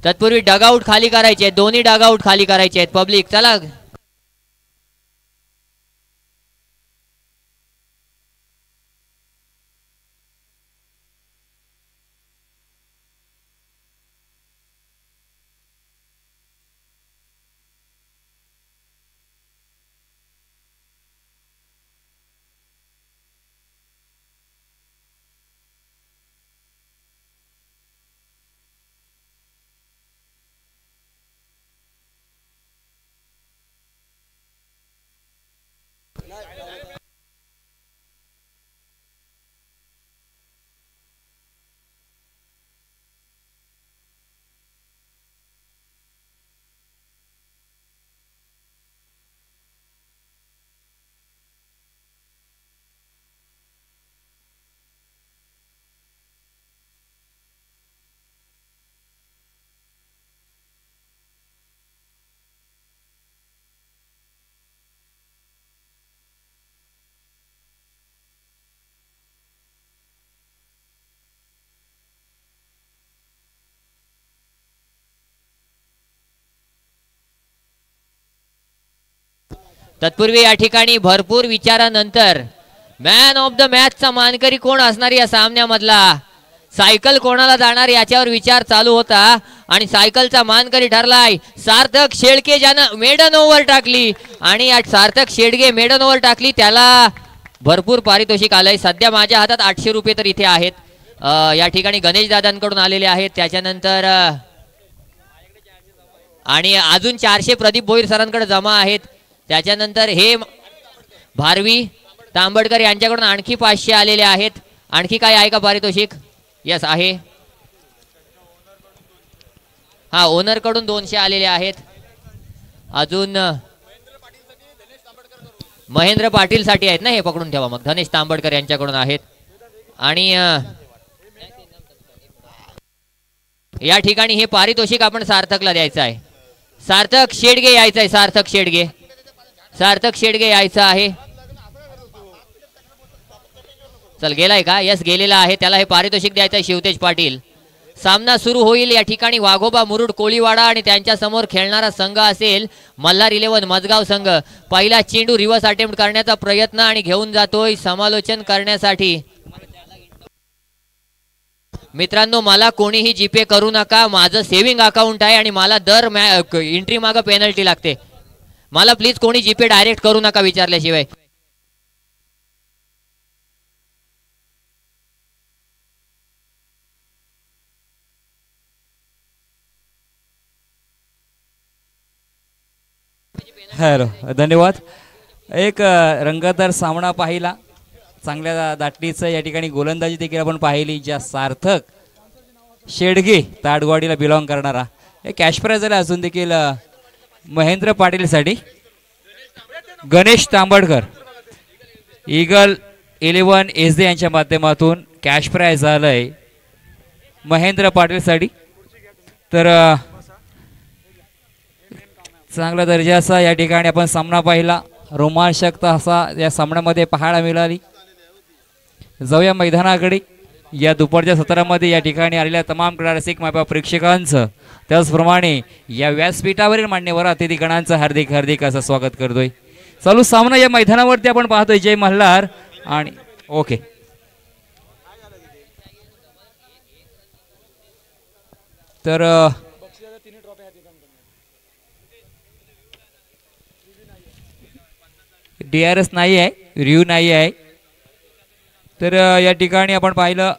तत्पूर्वी डगआउट खाली करायचे आहेत, दोन्ही डगआउट खाली करायचे आहेत. पब्लिक चला. तत्पूर्वी या ठिकाणी भरपूर विचारानंतर मॅन ऑफ द मॅचचा मानकरी कोण असणार या सामन्यामधला, सायकल कोणाला जाणार याच्यावर विचार चालू होता आणि सायकलचा मानकरी ठरलाय सार्थक शेळके, ज्यानं मेडन ओव्हर टाकली. आणि या सार्थक शेडगे मेडन ओव्हर टाकली, त्याला भरपूर पारितोषिक आलंय. सध्या माझ्या हातात 800 रुपये तर इथे आहेत. या ठिकाणी गणेश दादांकडून आलेले आहेत. त्याच्यानंतर आणि अजून 400 प्रदीप भोईर सरांकडे जमा आहेत. त्याच्यानंतर हे भारवी तांबडकर यांच्याकडून आणखी 500 आलेले आहेत. आणखी काय आहे का पारितोषिक? यस आहे. हा, ओनर कडून 200 आलेले आहेत. अजून महेंद्र पाटील साठी आहेत ना, हे पकडून ठेवा. मग धनेश तांबडकर यांच्याकडून आहेत. आणि या ठिकाणी हे पारितोषिक आपण सार्थकला द्यायचं आहे. सार्थक शेडगे यायचं आहे. सार्थक शेडगे, सार्थक शेडगे यायचं आहे. चल गेलाय का? यस गेलेला आहे. त्याला हे पारितोषिक द्यायचं आहे. शिवतेज पाटील. सामना सुरू होईल. या ठिकाणी वाघोबा मुरुड कोळीवाडा आणि त्यांच्या समोर खेळणारा संघ असेल मल्हार 11 मजगाव संघ. पहिला चेंडू रिव्हर्स अटेम्प्ट करण्याचा प्रयत्न आणि घेऊन जातोय समालोचन करण्यासाठी. मित्रांनो, मला कोणीही जीपे करू नका. माझं सेव्हिंग अकाउंट आहे आणि मला दर एंट्री मागं पेनल्टी लागते. मला प्लीज कोणी जीपे डायरेक्ट करू नका विचारल्याशिवाय. हॅलो, धन्यवाद. एक रंगतदार सामना पाहिला, चांगल्या दाटणीचं या ठिकाणी गोलंदाजी देखील आपण पाहिली. ज्या सार्थक शेडगे ताडगवाडीला बिलॉंग करणारा, हे कॅश प्राइज आला अजून देखील महेंद्र पाटीलसाठी. गणेश तांबडकर ईगल 11 SD यांच्या माध्यमातून कॅश प्राइज आलंय महेंद्र पाटीलसाठी. तर चांगल्या दर्जाचा या ठिकाणी आपण सामना पाहिला. रोमांचकता असा या सामन्यामध्ये पाहायला मिळाली. जाऊया मैदानाकडे. या दुपारच्या सत्रामध्ये या ठिकाणी आलेल्या तमाम क्रीडा रसिक मायबाप प्रेक्षकांचं, त्याचप्रमाणे या व्यासपीठावरील मान्यवर अतिथीगणांचं हार्दिक हार्दिक असं स्वागत करतोय. चालू सामना या मैदानावरती आपण पाहतोय जय मल्हार आणि ओके. तर DRS नाही आहे, रिव्ह्यू नाही आहे. तर या ठिकाणी आपण पाहिलं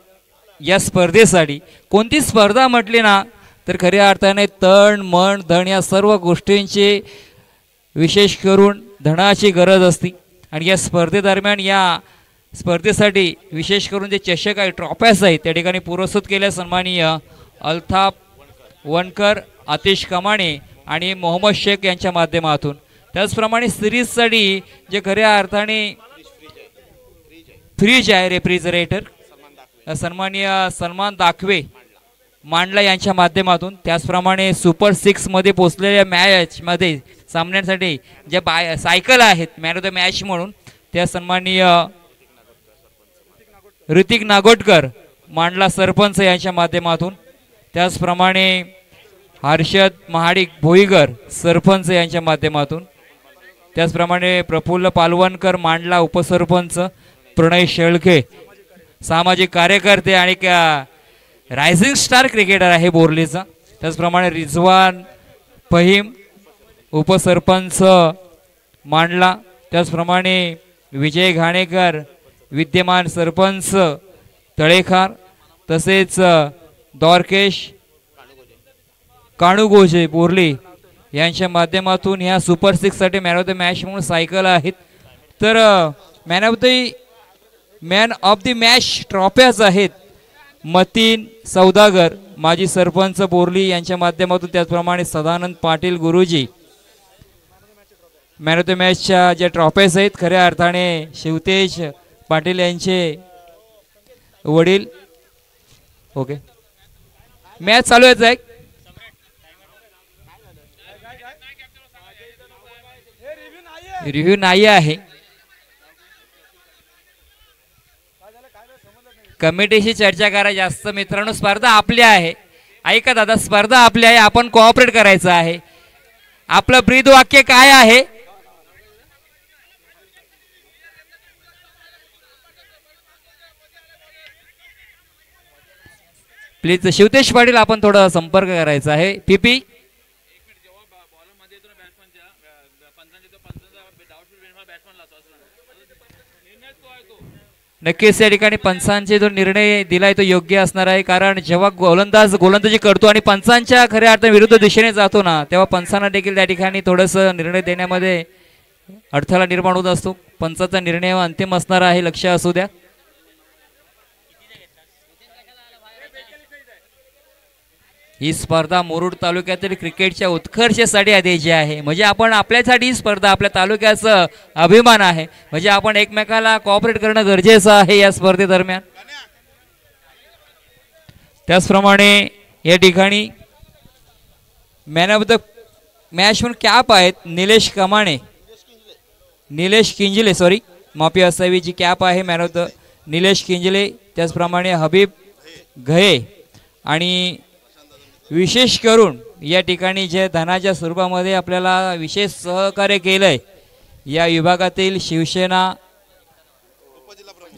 या स्पर्धेसाठी कोणती स्पर्धा म्हटली ना तर खऱ्या अर्थाने तण मन धन या सर्व गोष्टींची विशेष करून धनाची गरज असते. आणि या स्पर्धेदरम्यान या स्पर्धेसाठी विशेष करून जे चषक आहे, ट्रॉफ्यास आहेत, त्या ठिकाणी पुरस्कृत केल्या सन्माननीय अल्ताफ वनकर, आतिश कमाणे आणि मोहम्मद शेख यांच्या माध्यमातून. त्याचप्रमाणे सिरीजसाठी जे खऱ्या अर्थाने फ्रीज आहे, रेफ्रिजरेटर, सन्माननीय सलमान दाखवे मांडला यांच्या माध्यमातून. त्याचप्रमाणे सुपर 6 मध्ये पोचलेल्या मॅचमध्ये सामन्यांसाठी ज्या सायकल आहेत मॅन ऑफ द मॅच म्हणून, त्या सन्माननीय ऋतिक नागोटकर मांडला सरपंच यांच्या माध्यमातून. त्याचप्रमाणे हर्षद महाडिक भोईगर सरपंच यांच्या माध्यमातून, त्याचप्रमाणे प्रफुल्ल पालवणकर मांडला उपसरपंच, प्रणय शेळके सामाजिक कार्यकर्ते आणि रायझिंग स्टार क्रिकेटर आहे बोर्लीचा, त्याचप्रमाणे रिझवान फहीम उपसरपंच मांडला, त्याचप्रमाणे विजय घाणेकर विद्यमान सरपंच तळेखार, तसेच द्वारकेश काणूगोजे बोर्ली यांच्या माध्यमातून ह्या सुपर 6 साठी मॅन ऑफ द मॅच म्हणून सायकल आहेत. तर मॅन ऑफ द मॅच ट्रॉफ्याच आहेत मतीन सौदागर माजी सरपंच बोर्ली यांच्या माध्यमातून, त्याचप्रमाणे सदानंद पाटील गुरुजी मॅन ऑफ द मॅचच्या ज्या ट्रॉफ्याज आहेत खऱ्या अर्थाने शिवतेज पाटील यांचे वडील. ओके, मॅच चालू आहे. रिव्ह्यू नाही आहे. कमिटीशी चर्चा करा जास्त मित्रांनो. स्पर्धा आपली आहे, ऐका दादा, स्पर्धा आपली आहे, आपण कोऑपरेट करायचं आहे. आपलं ब्रीद वाक्य काय आहे? प्लीज शिवतेश पाटील आपण थोडा संपर्क करायचा आहे. पीपी नक्कीच या ठिकाणी पंचांचे जो निर्णय दिलाय तो योग्य असणार आहे, कारण जेव्हा गोलंदाज गोलंदाजी करतो आणि पंचांच्या खऱ्या अर्थाने विरुद्ध दिशेने जातो ना, तेव्हा पंचांना देखील त्या ठिकाणी थोडंसं निर्णय देण्यामध्ये अडथळा निर्माण होत असतो. पंचाचा निर्णय अंतिम असणार आहे, लक्ष असू द्या. ही स्पर्धा मुरुड तालुक्यातील क्रिकेटच्या उत्कर्षासाठी द्यायची आहे. म्हणजे आपण आपल्यासाठी ही स्पर्धा आपल्या तालुक्याचा अभिमान आहे, म्हणजे आपण एकमेकाला कोऑपरेट करणं गरजेचं आहे या स्पर्धेदरम्यान. त्याचप्रमाणे या ठिकाणी मॅन ऑफ द मॅच म्हणून कॅप आहेत निलेश किंजले सॉरी माफी असावी, जी कॅप आहे मॅन ऑफ द निलेश किंजले, त्याचप्रमाणे हबीब घये आणि विशेष करून या ठिकाणी जे धनाच्या स्वरूपामध्ये आपल्याला विशेष सहकार्य केलंय या विभागातील शिवसेना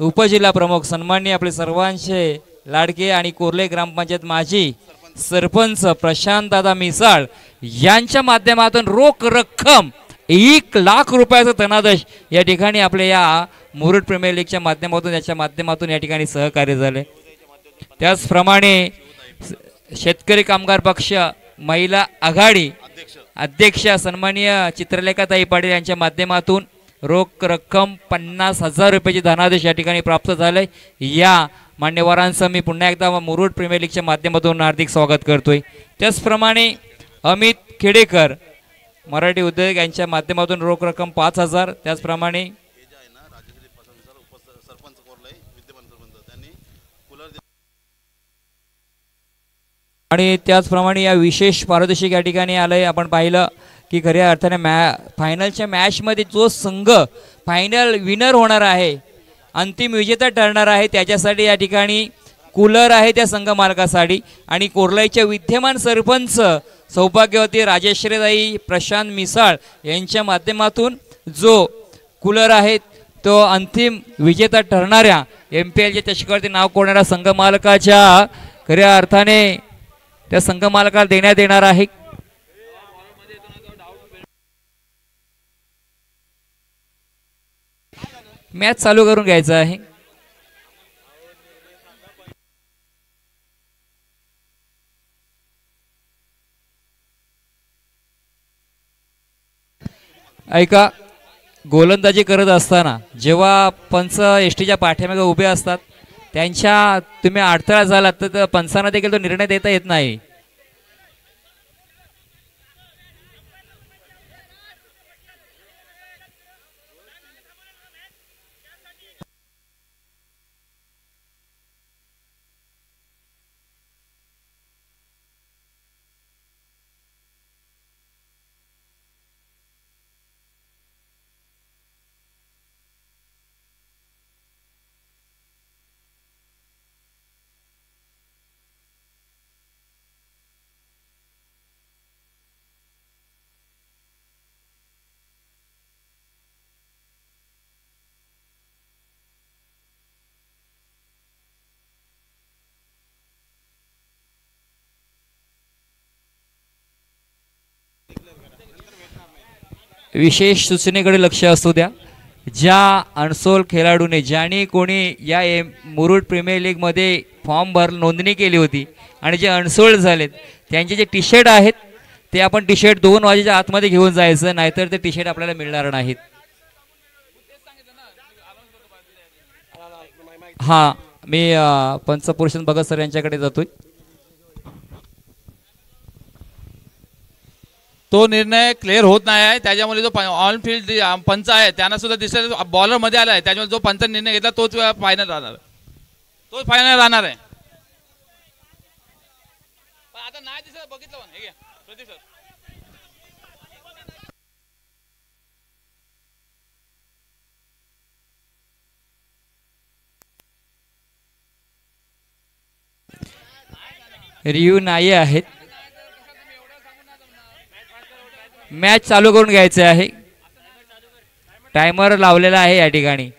उपजिल्हा प्रमुख सन्माननीय आपले सर्वांचे लाडके आणि कोर्ले ग्रामपंचायत माजी सरपंच प्रशांत दादा मिसाळ यांच्या माध्यमातून रोख रक्कम 1 लाख रुपयाचा धनादेश या ठिकाणी आपल्या या मुरुड प्रीमियर लीगच्या माध्यमातून या ठिकाणी सहकार्य झाले. त्याचप्रमाणे शेतकरी कामगार पक्ष महिला आघाडी अध्यक्ष सन्माननीय चित्रलेखाताई पाटील यांच्या माध्यमातून रोख रक्कम 50,000 रुपयाची धनादेश या ठिकाणी प्राप्त झाले. या मान्यवरांचं मी पुन्हा एकदा मुरुड प्रीमियर लीगच्या माध्यमातून हार्दिक स्वागत करतोय. त्याचप्रमाणे अमित खेडेकर मराठी उद्योग यांच्या माध्यमातून रोख रक्कम 5,000. त्याचप्रमाणे आणि त्याचप्रमाणे या विशेष पारितोषिक या ठिकाणी आलंय. आपण पाहिलं की खऱ्या अर्थाने फायनलच्या मॅचमध्ये जो संघ फायनल विनर होणार आहे, अंतिम विजेता ठरणार आहे, त्याच्यासाठी या ठिकाणी कूलर आहे त्या संघ मालकासाठी. आणि कोर्लाईच्या विद्यमान सरपंच सौभाग्यवती राजेश्रीताई प्रशांत मिसाळ यांच्या माध्यमातून जो कूलर आहे तो अंतिम विजेता ठरणाऱ्या MPLच्या चषकावरती नाव कोरणाऱ्या संघ मालकाच्या खऱ्या अर्थाने त्या संघ मालकाला देण्यात येणार आहे. मॅच चालू करून घ्यायचं आहे. ऐका, गोलंदाजी करत असताना जेव्हा पंच एसटीच्या पाठीमागे उभे असतात त्यांच्या तुम्ही अडथळा झाला तर पंचांना देखील तो निर्णय देता येत नाही. विशेष सूचनेकडे लक्ष असू द्या. ज्या अनसोल खेळाडूने ज्याने कोणी या मुरुड प्रीमियर लीगमध्ये नोंदणी केली होती आणि जे अनसोल्ड झालेत त्यांचे जे टी शर्ट आहेत ते आपण टी शर्ट 2 वाजेच्या आतमध्ये घेऊन जायचं, नाहीतर ते टी शर्ट आपल्याला मिळणार नाहीत. हां, मी पंचपुरुषन भगत सर यांच्याकडे जातोय. तो निर्णय क्लिअर होत नाही आहे, त्याच्यामुळे जो ऑन फील्ड पंच आहे त्यांना सुद्धा दिसेल बॉलर मध्ये आला आहे, त्याच्यामुळे जो पंच निर्णय घेतला तोच फायनल राहणार, तोच फायनल राहणार आहे. आता नाही दिसत बघितलं पण हे घ्या प्रदीप सर. रिव्ह्यू नाही आहेत. मॅच चालू करून घ्यायचे आहे. टायमर लावलेला आहे या ठिकाणी.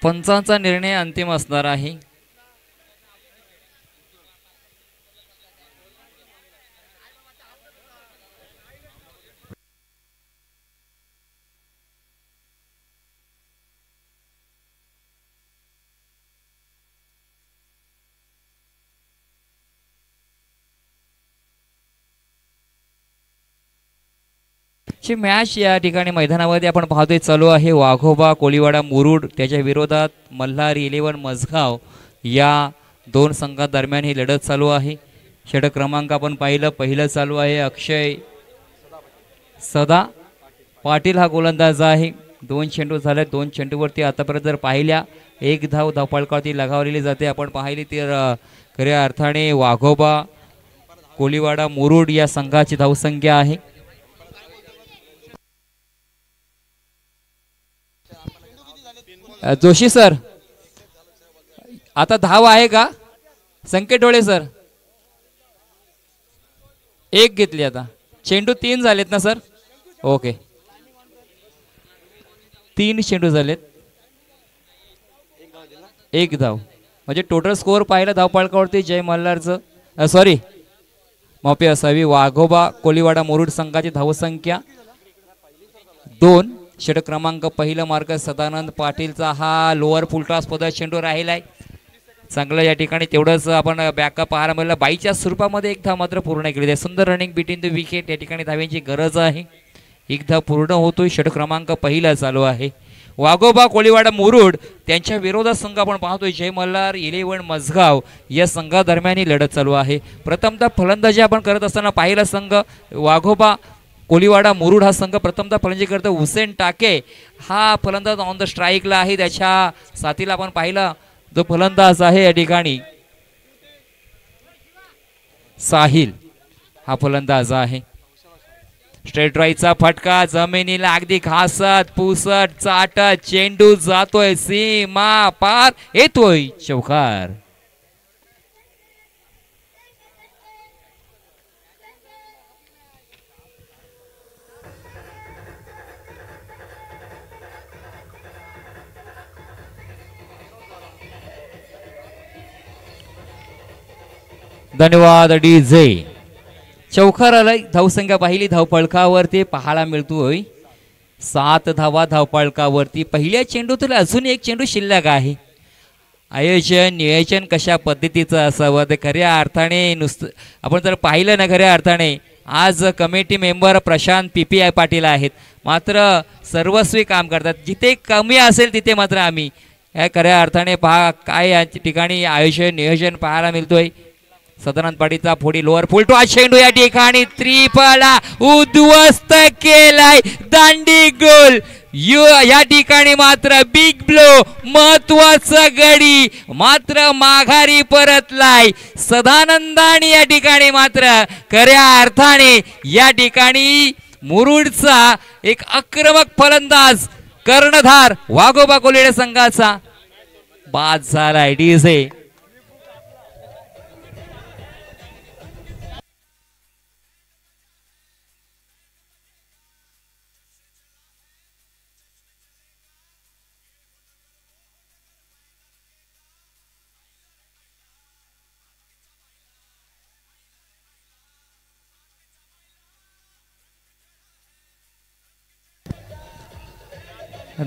पंचांचा निर्णय अंतिम असणार आहे. मॅच या ठिकाणी मैदानामध्ये आपण पाहतोय चालू आहे. वाघोबा कोळीवाडा मुरुड त्याच्या विरोधात मल्हार 11 मजगाव या दोन संघादरम्यान ही लढत चालू आहे. षटक क्रमांक आपण पाहिलं, पहिलं चालू आहे अक्षय सदा पाटील हा गोलंदाज आहे. 2 चेंडू झाले, 2 चेंडूवरती आतापर्यंत जर पाहिल्या 1 धाव धावपळकावरती लगावलेली जाते. आपण पाहिली तर खऱ्या अर्थाने वाघोबा कोळीवाडा मुरुड या संघाची धावसंख्या आहे. जोशी सर आता धाव आहे का? संकेत डोळे सर 1 घेतली. आता चेंडू 3 झालेत ना सर? ओके, 3 चेंडू झालेत, 1 धाव म्हणजे टोटल स्कोअर पाहिला धावपळकावरती जय मल्हारचं सॉरी माफी असावी वाघोबा कोळीवाडा मुरुड संघाची धावसंख्या 2. षटक क्रमांक पहिला मार्क सदानंद पाटीलचा हा लोअर फुलटॉस पद चेंडू राहिलाय. चांगलं या ठिकाणी तेवढंच आपण बॅकअप पाहायला मिळालं. बाईच्या स्वरूपामध्ये 1 धाव मात्र पूर्ण केली आहे. सुंदर रनिंग बिटवीन द विकेट या ठिकाणी धाव्यांची गरज आहे. 1 धाव पूर्ण होतोय. षटक क्रमांक पहिला चालू आहे. वाघोबा कोळीवाडा मुरुड त्यांच्या विरोधात संघ आपण पाहतोय जय मल्हार 11 मजगाव या संघादरम्यान ही लढत चालू आहे. प्रथमतः फलंदाजी आपण करत असताना पाहिला संघ वाघोबा कोळीवाडा मुरुड हा संघ प्रथमतः फलंदाजी करतो. हुसेन टाके हा फलंदाज ऑन द स्ट्राईकला आहे. त्याच्या साथीला आपण पाहिला जो फलंदाज आहे या ठिकाणी साहिल हा फलंदाज आहे. स्ट्रेट राईटचा फटका जमिनीला अगदी घासत पुसत चाटत चेंडू जातोय सीमा पार, येतोय चौकार. धन्यवाद डीजे. चौकार आलाय. धावसंख्या पाहिली धावपळकावरती पाहायला मिळतोय 7 धावा धावपळकावरती. पहिल्या चेंडूतून अजून 1 चेंडू शिल्लक आहे. आयोजन नियोजन कशा पद्धतीचं असावं ते खऱ्या अर्थाने नुसतं आपण जर पाहिलं ना खऱ्या अर्थाने आज committee member Prashant PPI Patil आहेत. मात्र सर्वस्वी काम करतात. जिथे कमी असेल तिथे मात्र आम्ही या खऱ्या अर्थाने पहा काय या ठिकाणी आयोजन नियोजन पाहायला मिळतोय. सदानंद पाटीलचा फोडी लोअर फुलटो चेंडू या ठिकाणी त्रिफळा उद्ध्वस्त केलाय. दांडी गोल या ठिकाणी मात्र बिग ब्लो महत्वाचा गडी मात्र माघारी परतलाय. सदानंदाने या ठिकाणी मात्र खऱ्या अर्थाने या ठिकाणी मुरुडचा एक आक्रमक फलंदाज कर्णधार वाघोबा कोळीवाडा संघाचा बाद झालाय. डीजे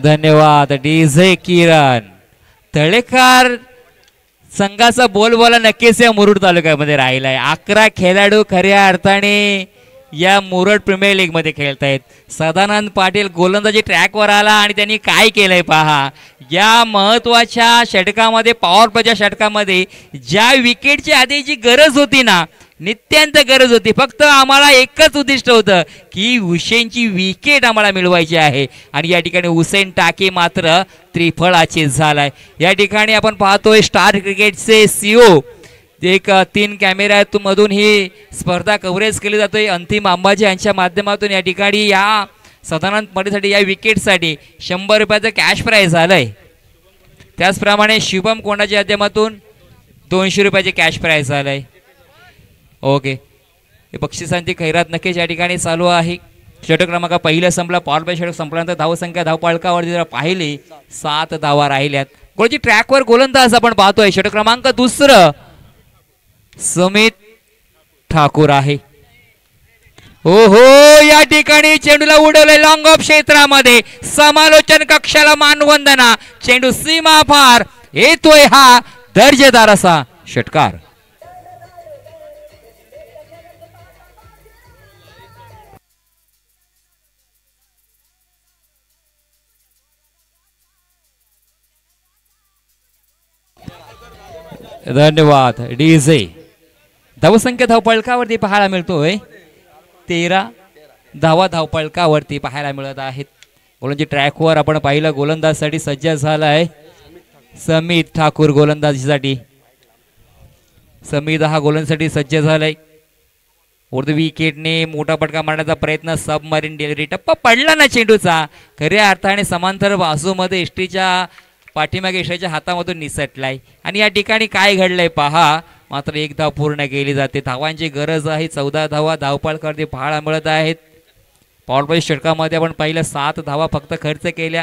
धन्यवाद डीजे किरण तळेकर. संघाचा बोलबाला नक्कीच या मुरुड तालुक्यामध्ये राहिलाय. 11 खेळाडू खऱ्या अर्थाने या मुरुड प्रीमियर लीग मध्ये खेळतायत. सदानंद पाटील गोलंदाजी ट्रॅकवर आला आणि त्यांनी काय केलंय पहा. या महत्वाच्या षटकामध्ये पॉवर प्लेच्या षटकामध्ये ज्या विकेटची आधीची गरज होती ना, नित्यांत गरज होती, फक्त आम्हाला एकच उद्दिष्ट होतं की हुसेनची विकेट आम्हाला मिळवायची आहे. आणि या ठिकाणी हुसेन टाके मात्र त्रिफळाचीत झालाय. या ठिकाणी आपण पाहतोय स्टार क्रिकेटचे सीओ एक 3 कॅमेरा मधून ही स्पर्धा कव्हरेज केली जातोय. अंतिम अंबाजी यांच्या माध्यमातून या ठिकाणी या सदानंद पाटीलसाठी या विकेटसाठी 100 रुपयाचं कॅश प्राईज झालंय. त्याचप्रमाणे शुभम कोंडाच्या माध्यमातून 200 रुपयाचे कॅश प्राईज झालंय. ओके, हे बक्षिसांची खैरात नक्कीच या ठिकाणी चालू आहे. षटक क्रमांक पहिला संपला. पॉवर प्ले षटक संपल्यानंतर धावसंख्या धावपळकावरती जर पाहिली 7 धावा राहिल्यात. गोलची ट्रॅकवर गोलंदाज आपण पाहतोय. षटक क्रमांक दुसरं समित ठाकूर आहे. हो हो, या ठिकाणी चेंडूला उडवले लॉंग ऑफ क्षेत्रामध्ये. समालोचन कक्षाला मानवंदना. चेंडू सीमा पार येतोय हा दर्जेदार असा षटकार. धन्यवाद डीजे. धावसंख्या धावपळकावरती पाहायला मिळतोय 13 धावा धावपळकावरती पाहायला मिळत आहेत. गोलंदाजी ट्रॅकवर आपण पाहिलं गोलंदाजसाठी सज्ज झालाय समित ठाकूर. गोलंदाजीसाठी समित हा गोलंदाजीसाठी सज्ज झालाय. उर्दू विकेटने मोठा फटका मारण्याचा प्रयत्न, सबमरीन डिलिव्हरी, टप्पा पडला ना चेंडूचा. खऱ्या अर्थाने समांतर बाजूमध्ये एसटीच्या पाठीमागे यशाच्या हातामधून निसटलाय. आणि या ठिकाणी काय घडलंय पहा. मात्र 1 धाव पूर्ण केली जाते. धावांची गरज आहे. 14 धावा धावपळकावरती पाहायला मिळत आहेत. पॉवर प्ले षटकामध्ये आपण पाहिलं 7 धावा फक्त खर्च केल्या.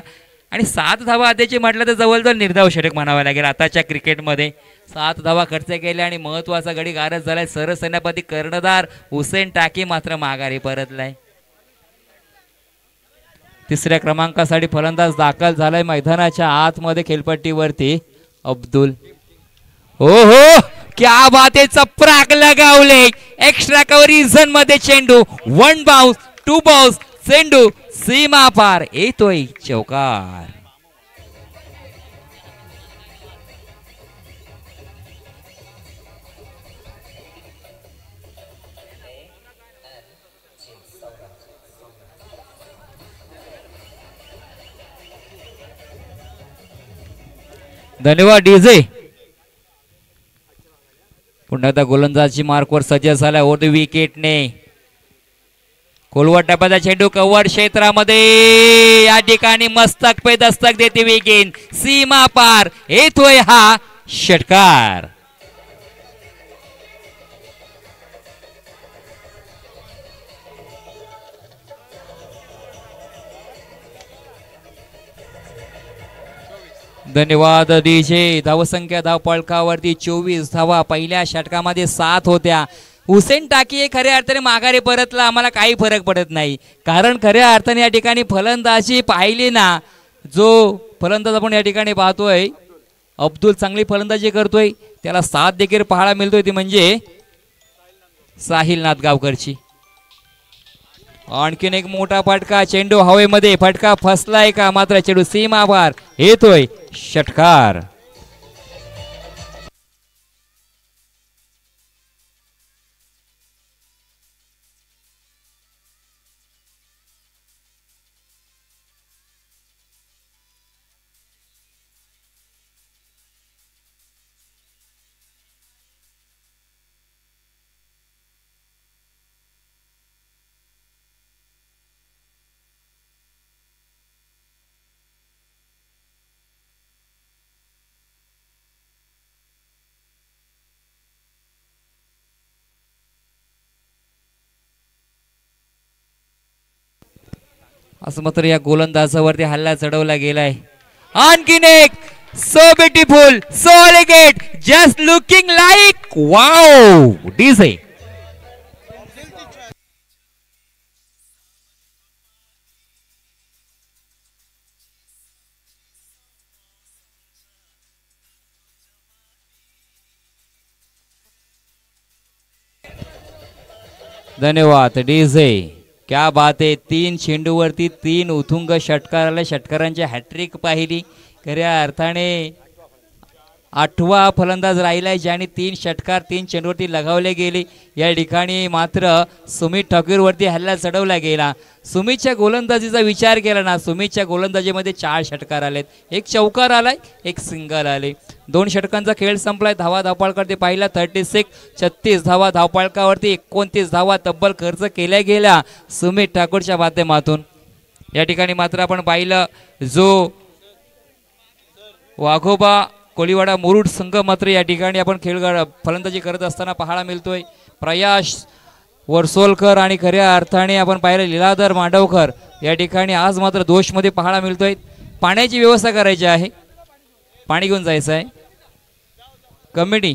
आणि 7 धावा आधीचे म्हटलं तर जवळजवळ निर्धाव षटक म्हणावं लागेल आताच्या क्रिकेटमध्ये. 7 धावा खर्च केल्या आणि महत्वाचा गडी गारज झालाय. सरसेनापती कर्णधार हुसेन टाके मात्र माघारी परतलाय. तिसऱ्या क्रमांकासाठी फलंदाज दाखल झालाय मैदानाच्या आतमध्ये खेळपट्टीवरती अब्दुल. हो हो, क्या बात आहे. चपराक लगावले. एक्स्ट्रा कव्हर मध्ये चेंडू 1 बाउन्स 2 बाउन्स. चेंडू सीमा पार येतोय चौकार. धन्यवाद डीजे. पुन्हा एकदा गोलंदाजी मार्कवर सज्ज झाला. ओव्हर विकेटने कोलवट टप्प्याचा चेंडू कव्हर क्षेत्रामध्ये या ठिकाणी मस्तक पे दस्तक देते विकेट. सीमा पार येतोय हा षटकार. धन्यवाद डीजे. धावसंख्या धावपळकावरती 24 धावा. पहिल्या षटकामध्ये 7 होत्या. हुसेन टाकी खऱ्या अर्थाने माघारी परतला. आम्हाला काही फरक पडत नाही, कारण खऱ्या अर्थाने या ठिकाणी फलंदाजी पाहिली ना, जो फलंदाज आपण या ठिकाणी पाहतोय अब्दुल चांगली फलंदाजी करतोय. त्याला साथ देखील पाहायला मिळतोय ती म्हणजे साहिल नाथगावकरची. आणखीन एक मोठा फटका. चेंडू हवेमध्ये, फटका फसलाय का? मात्र चेंडू सीमा पार येतोय षटकार. असं मात्र या गोलंदाजावरती हल्ला चढवला गेलाय. आणखीन एक so beautiful, so elegant, just looking like wow DJ. धन्यवाद डीजे. क्या बात आहे. 3 चेंडूवरती 3 उथुंग षटकार आले. षटकारांची हॅट्रिक पाहिली. खऱ्या अर्थाने 8वा फलंदाज राहिलाय ज्याने 3 षटकार 3 चेंडूवरती लगावले गेले. या ठिकाणी मात्र सुमित ठाकूरवरती हल्ला चढवला गेला. सुमितच्या गोलंदाजीचा विचार केला ना, सुमितच्या गोलंदाजीमध्ये 4 षटकार आलेत, 1 चौकार आलाय, 1 सिंगल आले. 2 षटकांचा खेळ संपलाय. धावा धावपाळकावरती पाहिला 36, 36 धावा धावपाळकावरती 29 धावा तब्बल खर्च केल्या गेल्या सुमित ठाकूरच्या माध्यमातून. या ठिकाणी मात्र आपण पाहिलं जो वाघोबा कोळीवाडा मुरुड संघ मात्र या ठिकाणी आपण फलंदाजी करत असताना पाहायला मिळतोय. प्रयास वर्सोलकर आणि खऱ्या अर्थाने आपण पाहिलं लीलाधर मांडवकर या ठिकाणी आज मात्र दोषमध्ये पाहायला मिळतोय. पाण्याची व्यवस्था करायची आहे, पाणी घेऊन जायचं आहे. कमिटी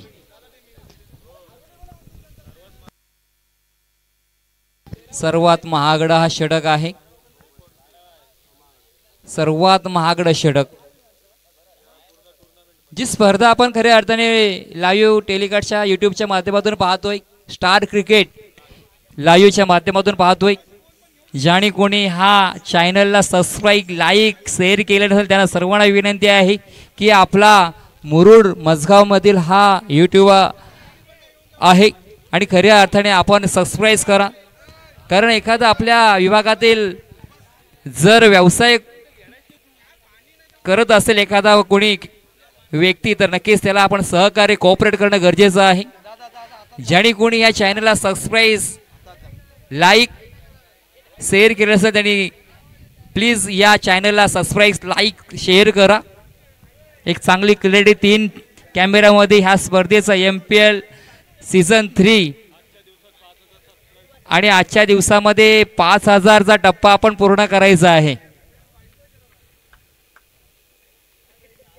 सर्वात महागडा हा षटक आहे, सर्वात महागडं षटक. जी स्पर्धा आपण खऱ्या अर्थाने लाईव्ह टेलिकास्टच्या युट्यूबच्या माध्यमातून पाहतोय, स्टार क्रिकेट लाईव्हच्या माध्यमातून पाहतोय. ज्याने कोणी हा चॅनलला सबस्क्राईब लाईक शेअर केलं नसेल त्यांना सर्वांना विनंती आहे की आपला मुरुड मजगावमधील हा यूट्यूब आहे आणि खऱ्या अर्थाने आपण सबस्क्राईब करा. कारण एखादा आपल्या विभागातील जर व्यवसाय करत असेल एखादा कोणी व्यक्ती तर नक्कीच त्याला आपण सहकार्य कोऑपरेट करणं गरजेचं आहे. ज्याने कोणी या चॅनलला सबस्क्राईब लाईक शेअर केलं असेल त्यांनी प्लीज या चॅनलला सबस्क्राईब लाईक शेअर करा. एक चांगली क्लॅरिटी 3 कॅमेरामध्ये ह्या स्पर्धेचा MPL सीझन 3 आणि आजच्या दिवसामध्ये 5000चा टप्पा आपण पूर्ण करायचा आहे.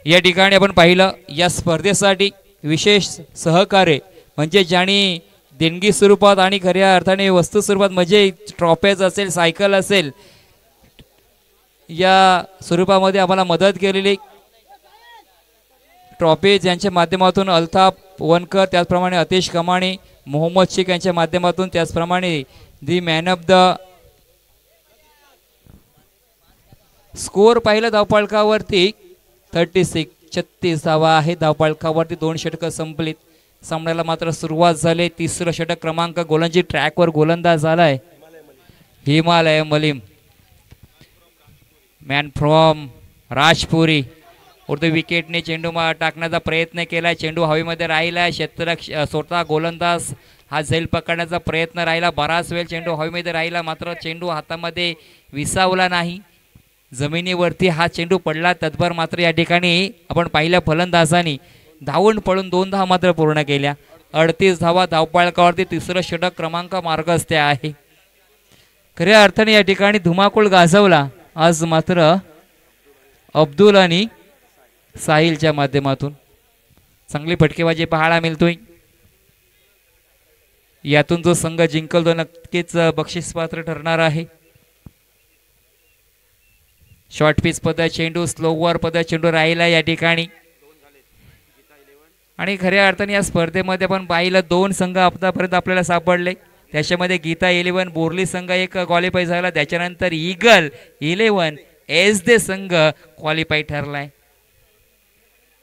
या ठिकाणी आपण पाहिलं या स्पर्धेसाठी विशेष सहकार्य म्हणजे ज्यांनी देणगी स्वरूपात आणि खऱ्या अर्थाने वस्तू स्वरूपात म्हणजे ट्रॉफीज असेल, सायकल असेल या स्वरूपामध्ये आम्हाला मदत केलेली. ट्रॉफीज यांच्या माध्यमातून अल्ताफ वनकर, त्याचप्रमाणे अतिश कमाणी, मोहम्मद शेख यांच्या माध्यमातून, त्याचप्रमाणे दी मॅन ऑफ द स्कोर पाहिलं धावपाळकावरती 36 धावा आहे. धावपाळकावरती 2 षटकं संपलीत. सामन्याला मात्र सुरुवात झाली. 3रं षटक क्रमांक गोलंदाजी ट्रॅकवर गोलंदाज झालाय हिमालय मलिम, मॅन फ्रॉम राजपुरी. उर्दू विकेटने चेंडू टाकण्याचा प्रयत्न केला, चेंडू हवेमध्ये राहिला. क्षेत्ररक्षक स्वतः गोलंदाज हा झेल पकडण्याचा प्रयत्न राहिला. बराच वेळ चेंडू हवेमध्ये राहिला मात्र चेंडू हातामध्ये विसावला नाही, जमिनीवरती हा चेंडू पडला. तत्पर मात्र या ठिकाणी आपण पाहिल्या फलंदाजांनी धावून पळून 2 धावा मात्र पूर्ण केल्या. 38 धावा धावपाळकावरती 3रं षटक क्रमांक मार्गस्थ आहे. खऱ्या अर्थाने या ठिकाणी धुमाकूळ गाजवला आज मात्र अब्दुल आणि साहिलच्या माध्यमातून. चांगली फटकेबाजी पाहायला मिळतोय. यातून जो संघ जिंकल तो नक्कीच बक्षीसपात्र ठरणार आहे. शॉर्ट पिच पद्धत चेंडू, स्लोवर पद्धत चेंडू राहिला या ठिकाणी. आणि खऱ्या अर्थाने या स्पर्धेमध्ये आपण पाहिलं 2 संघ आतापर्यंत आपल्याला सापडले. त्याच्यामध्ये गीता 11 बोरली संघ एक क्वालिफाय झाला. त्याच्यानंतर ईगल 11 SD संघ क्वालिफाय ठरलाय.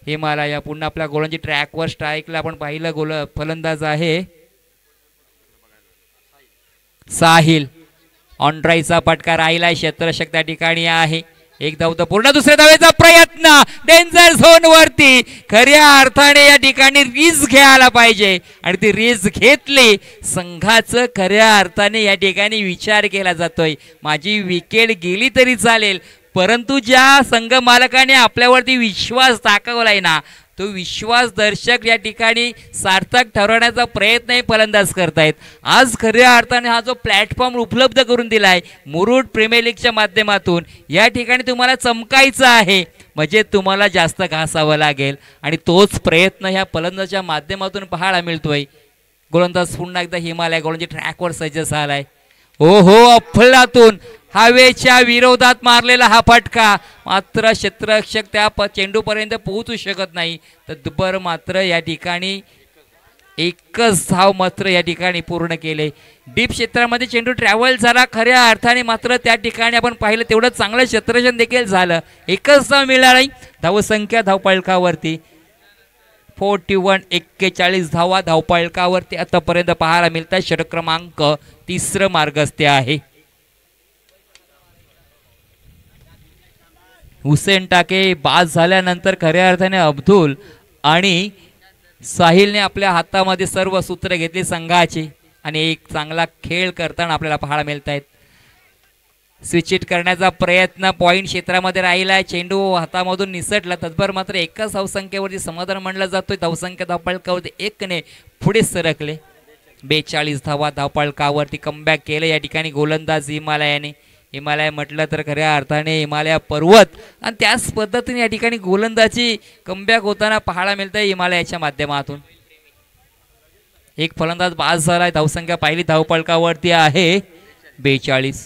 हिमालय पुन्हा आपल्या गोलांची ट्रॅकवर स्ट्राईकला आपण पाहिलं फलंदाज आहे साहिल. ऑनड्राईचा फटका राहिलाय. क्षेत्ररक्षक त्या ठिकाणी आहे. 1 धाव पूर्ण. दुसऱ्या धावेचा प्रयत्न डेंजर झोन वरती. खऱ्या अर्थाने या ठिकाणी रिस्क घ्यायला पाहिजे आणि ती रिस्क घेतली. संघाचं खऱ्या अर्थाने या ठिकाणी विचार केला जातोय माझी विकेट गेली तरी चालेल, परंतु ज्या संघ मालकाने आपल्यावरती विश्वास दाखवलाय ना तो विश्वास दर्शक या ठिकाणी सार्थक ठरवण्याचा प्रयत्न हे फलंदाज करतायत. आज खऱ्या अर्थाने हा जो प्लॅटफॉर्म उपलब्ध करून दिलाय मुरुड प्रीमियर लीगच्या माध्यमातून या ठिकाणी तुम्हाला चमकायचं आहे म्हणजे तुम्हाला जास्त घासावं लागेल आणि तोच प्रयत्न ह्या फलंदाजाच्या माध्यमातून पाहायला मिळतोय. गोलंदाज पुन्हा एकदा हिमालय गोलंदाजी ट्रॅकवर सज्ज झालाय. हो अफलातून हवेच्या विरोधात मारलेला हा फटका मात्र क्षेत्ररक्षक त्या चेंडूपर्यंत पोहोचू शकत नाही. तर दुबर मात्र या ठिकाणी एकच धाव मात्र या ठिकाणी पूर्ण केले. डीप क्षेत्रामध्ये चेंडू ट्रॅव्हल झाला खऱ्या अर्थाने, मात्र त्या ठिकाणी आपण पाहिलं तेवढं चांगलं क्षेत्ररक्षण देखील झालं. एकच धाव मिळाली. धावसंख्या धावपळकावरती 41, 41 धावा धावपळकावरती आतापर्यंत पाहायला मिळतात. षटक क्रमांक 3 मार्गस्थ आहे. हुसेन टाके बाद झाल्यानंतर खऱ्या अर्थाने अब्दुल आणि साहिलने आपल्या हातामध्ये सर्व सूत्र घेतली संघाची आणि एक चांगला खेळ करताना आपल्याला पाहायला मिळत आहेत. स्विच हिट करण्याचा प्रयत्न पॉइंट क्षेत्रामध्ये राहिलाय. चेंडू हातामधून निसटला. तत्पर मात्र एकाच धावसंख्येवरती समाधान मानला जातोय. धावसंख्या धावपळकावरती 1ने पुढे सरकले. 42 धावा धावपळकावरती कमबॅक केलं या ठिकाणी गोलंदाज हिमालयाने. हिमालय म्हटलं तर खऱ्या अर्थाने हिमालय पर्वत आणि त्याच पद्धतीने या ठिकाणी गोलंदाजी कमबॅक होताना पाहायला मिळतंय हिमालयाच्या माध्यमातून. एक फलंदाज बाद झालाय. धावसंख्या पहिली धावपळकावरती आहे 42.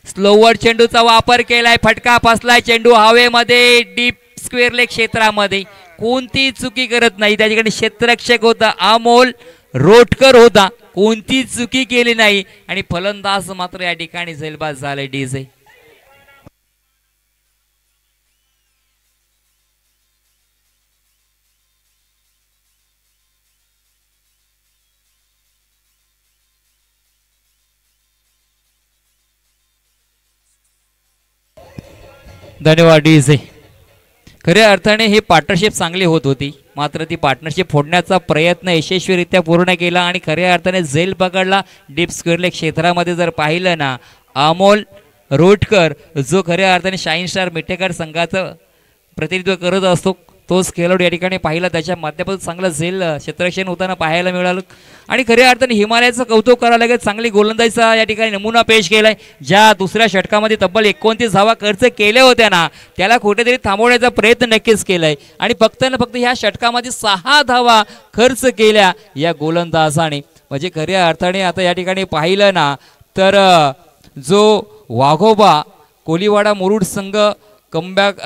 स्लोवर चेंडूचा वापर केलाय. फटका फसलाय. चेंडू हवेमध्ये डीप स्क्वेअर लेग क्षेत्रामध्ये कोणती चुकी करत नाही. त्या ठिकाणी क्षेत्ररक्षक होता अमोल रोटकर होता. कोणती चुकी केली नाही आणि फलंदाज मात्र या ठिकाणी झेलबाज झाले. डीजे धन्यवाद. डीजे खऱ्या अर्थाने ही पार्टनरशिप चांगली होत होती, मात्र ती पार्टनरशिप फोडण्याचा प्रयत्न यशस्वीरित्या पूर्ण केला आणि खऱ्या अर्थाने झेल पकडला. डीप स्क्वेअर क्षेत्रामध्ये जर पाहिलं ना, अमोल रोटकर जो खऱ्या अर्थाने शाईन स्टार मिठेकर संघाचं प्रतिनिधित्व करत असतो तोच खेळाडू या ठिकाणी पाहिला. त्याच्या माध्यमातून चांगलं झेल क्षेत्ररक्षण होताना पाहायला मिळालं आणि खऱ्या अर्थाने हिमालयाचं कौतुक करायला लागेल. चांगली गोलंदाजीचा या ठिकाणी नमुना पेश केलाय. ज्या दुसऱ्या षटकामध्ये तब्बल 29 धावा खर्च केल्या होत्या ना, त्याला कुठेतरी थांबवण्याचा प्रयत्न नक्कीच केलाय आणि फक्त ना फक्त ह्या षटकामध्ये 6 धावा खर्च केल्या या गोलंदाजाने. म्हणजे खऱ्या अर्थाने आता या ठिकाणी पाहिलं ना तर जो वाघोबा कोलीवाडा मुरुड संघ कमबॅक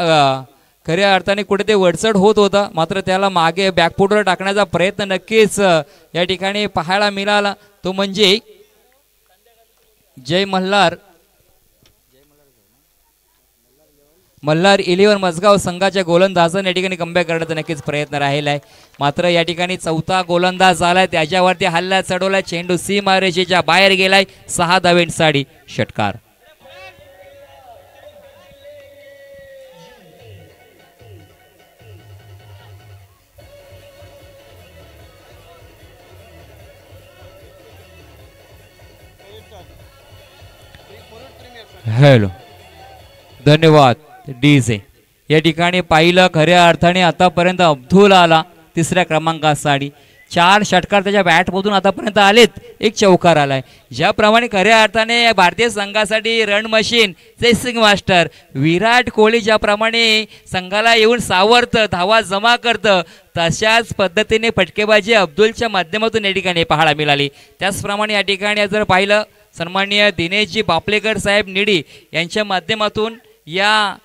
खऱ्या अर्थाने कुठे ते वडचढ होत होता, मात्र त्याला मागे बॅकफुटवर टाकण्याचा प्रयत्न नक्कीच या ठिकाणी पाहायला मिळाला. तो म्हणजे जय मल्हार 11 मजगाव संघाच्या गोलंदाजाने या ठिकाणी कमबॅक करण्याचा नक्कीच प्रयत्न राहिलाय. मात्र या ठिकाणी चौथा गोलंदाज आलाय, त्याच्यावरती हल्ला चढवलाय. चेंडू सीमारेषेच्या बाहेर गेलाय. 6 धावेंसाठी षटकार. हॅलो धन्यवाद. डीजे या ठिकाणी पाहिलं खऱ्या अर्थाने आतापर्यंत अब्दुल आला 3ऱ्या क्रमांकासाठी. 4 षटकार त्याच्या बॅटमधून आतापर्यंत आलेत. 1 चौकार आलाय. ज्याप्रमाणे खऱ्या अर्थाने भारतीय संघासाठी रण machine chasing master Virat Kohli ज्याप्रमाणे संघाला येऊन सावरतं धावा जमा करतं, तशाच पद्धतीने फटकेबाजी अब्दुलच्या माध्यमातून या ठिकाणी पाहायला मिळाली. त्याचप्रमाणे या ठिकाणी जर पाहिलं सन्माननीय दिनेशजी बापलेकर साहेब निडी यांच्या माध्यमातून या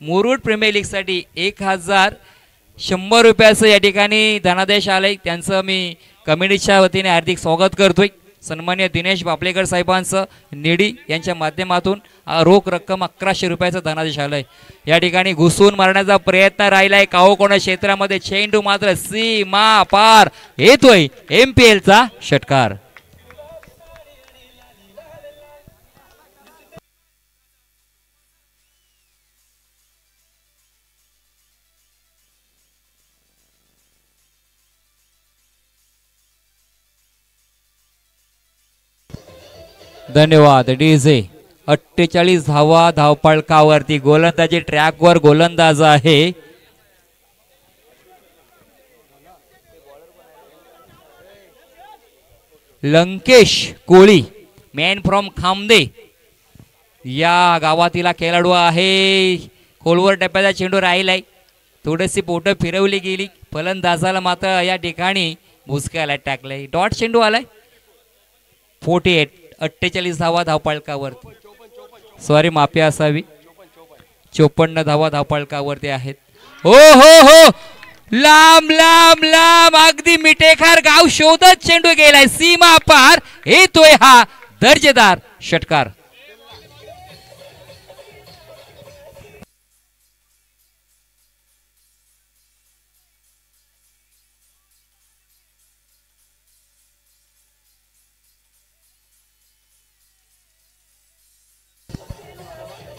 मुरुड प्रीमियर लीगसाठी 1100 रुपयाचं या ठिकाणी धनादेश आलंय. त्यांचं मी कमिटीच्या वतीने हार्दिक स्वागत करतोय. सन्माननीय दिनेश बापलेकर साहेबांचं निडी यांच्या माध्यमातून रोख रक्कम 1100 रुपयाचा धनादेश आलाय. या ठिकाणी घुसून मारण्याचा प्रयत्न राहिलाय कावकोणा क्षेत्रामध्ये. चेंडू मात्र सीमा पार येतोय. MPL चा षटकार. धन्यवाद. डीजे 48 धावा धावपळकावरती. गोलंदाजी ट्रॅकवर गोलंदाज आहे लंकेश कोळी, मॅन फ्रॉम खामदे या गावातील खेळाडू आहे. खोलवर टप्प्याचा चेंडू राहिलाय. थोडीशी बोटं फिरवली गेली. फलंदाजाला मात्र या ठिकाणी भुसक्याला टाकलंय. डॉट चेंडू आलाय. 48 धावा धावपळकावरती. सॉरी माफी असावी. 54 धावा धावपळकावरती आहेत. हो हो हो लांब लांब लांब अगदी मिठेखार गाव शोधत चेंडू गेलाय सीमा पार येतोय हा दर्जेदार षटकार.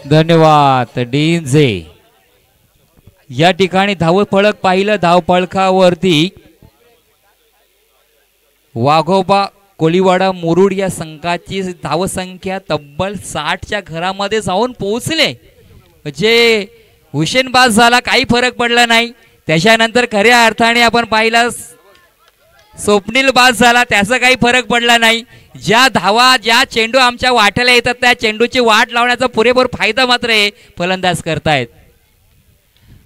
धन्यवाद डीजे. या ठिकाणी धावफलक पाहिलं. धावफलकावरती वाघोबा कोळीवाडा मुरुड या संघाची धावसंख्या तब्बल 60च्या घरामध्ये जाऊन पोहोचले. म्हणजे हुसेनबाज झाला, काही फरक पडला नाही. त्याच्यानंतर खऱ्या अर्थाने आपण पाहिला स्वप्नील बाद झाला, त्याचा काही फरक पडला नाही. ज्या धावा ज्या चेंडू आमच्या वाट्याला येतात त्या चेंडूची वाट लावण्याचा पुरेपूर फायदा मात्र हे फलंदाज करतायत.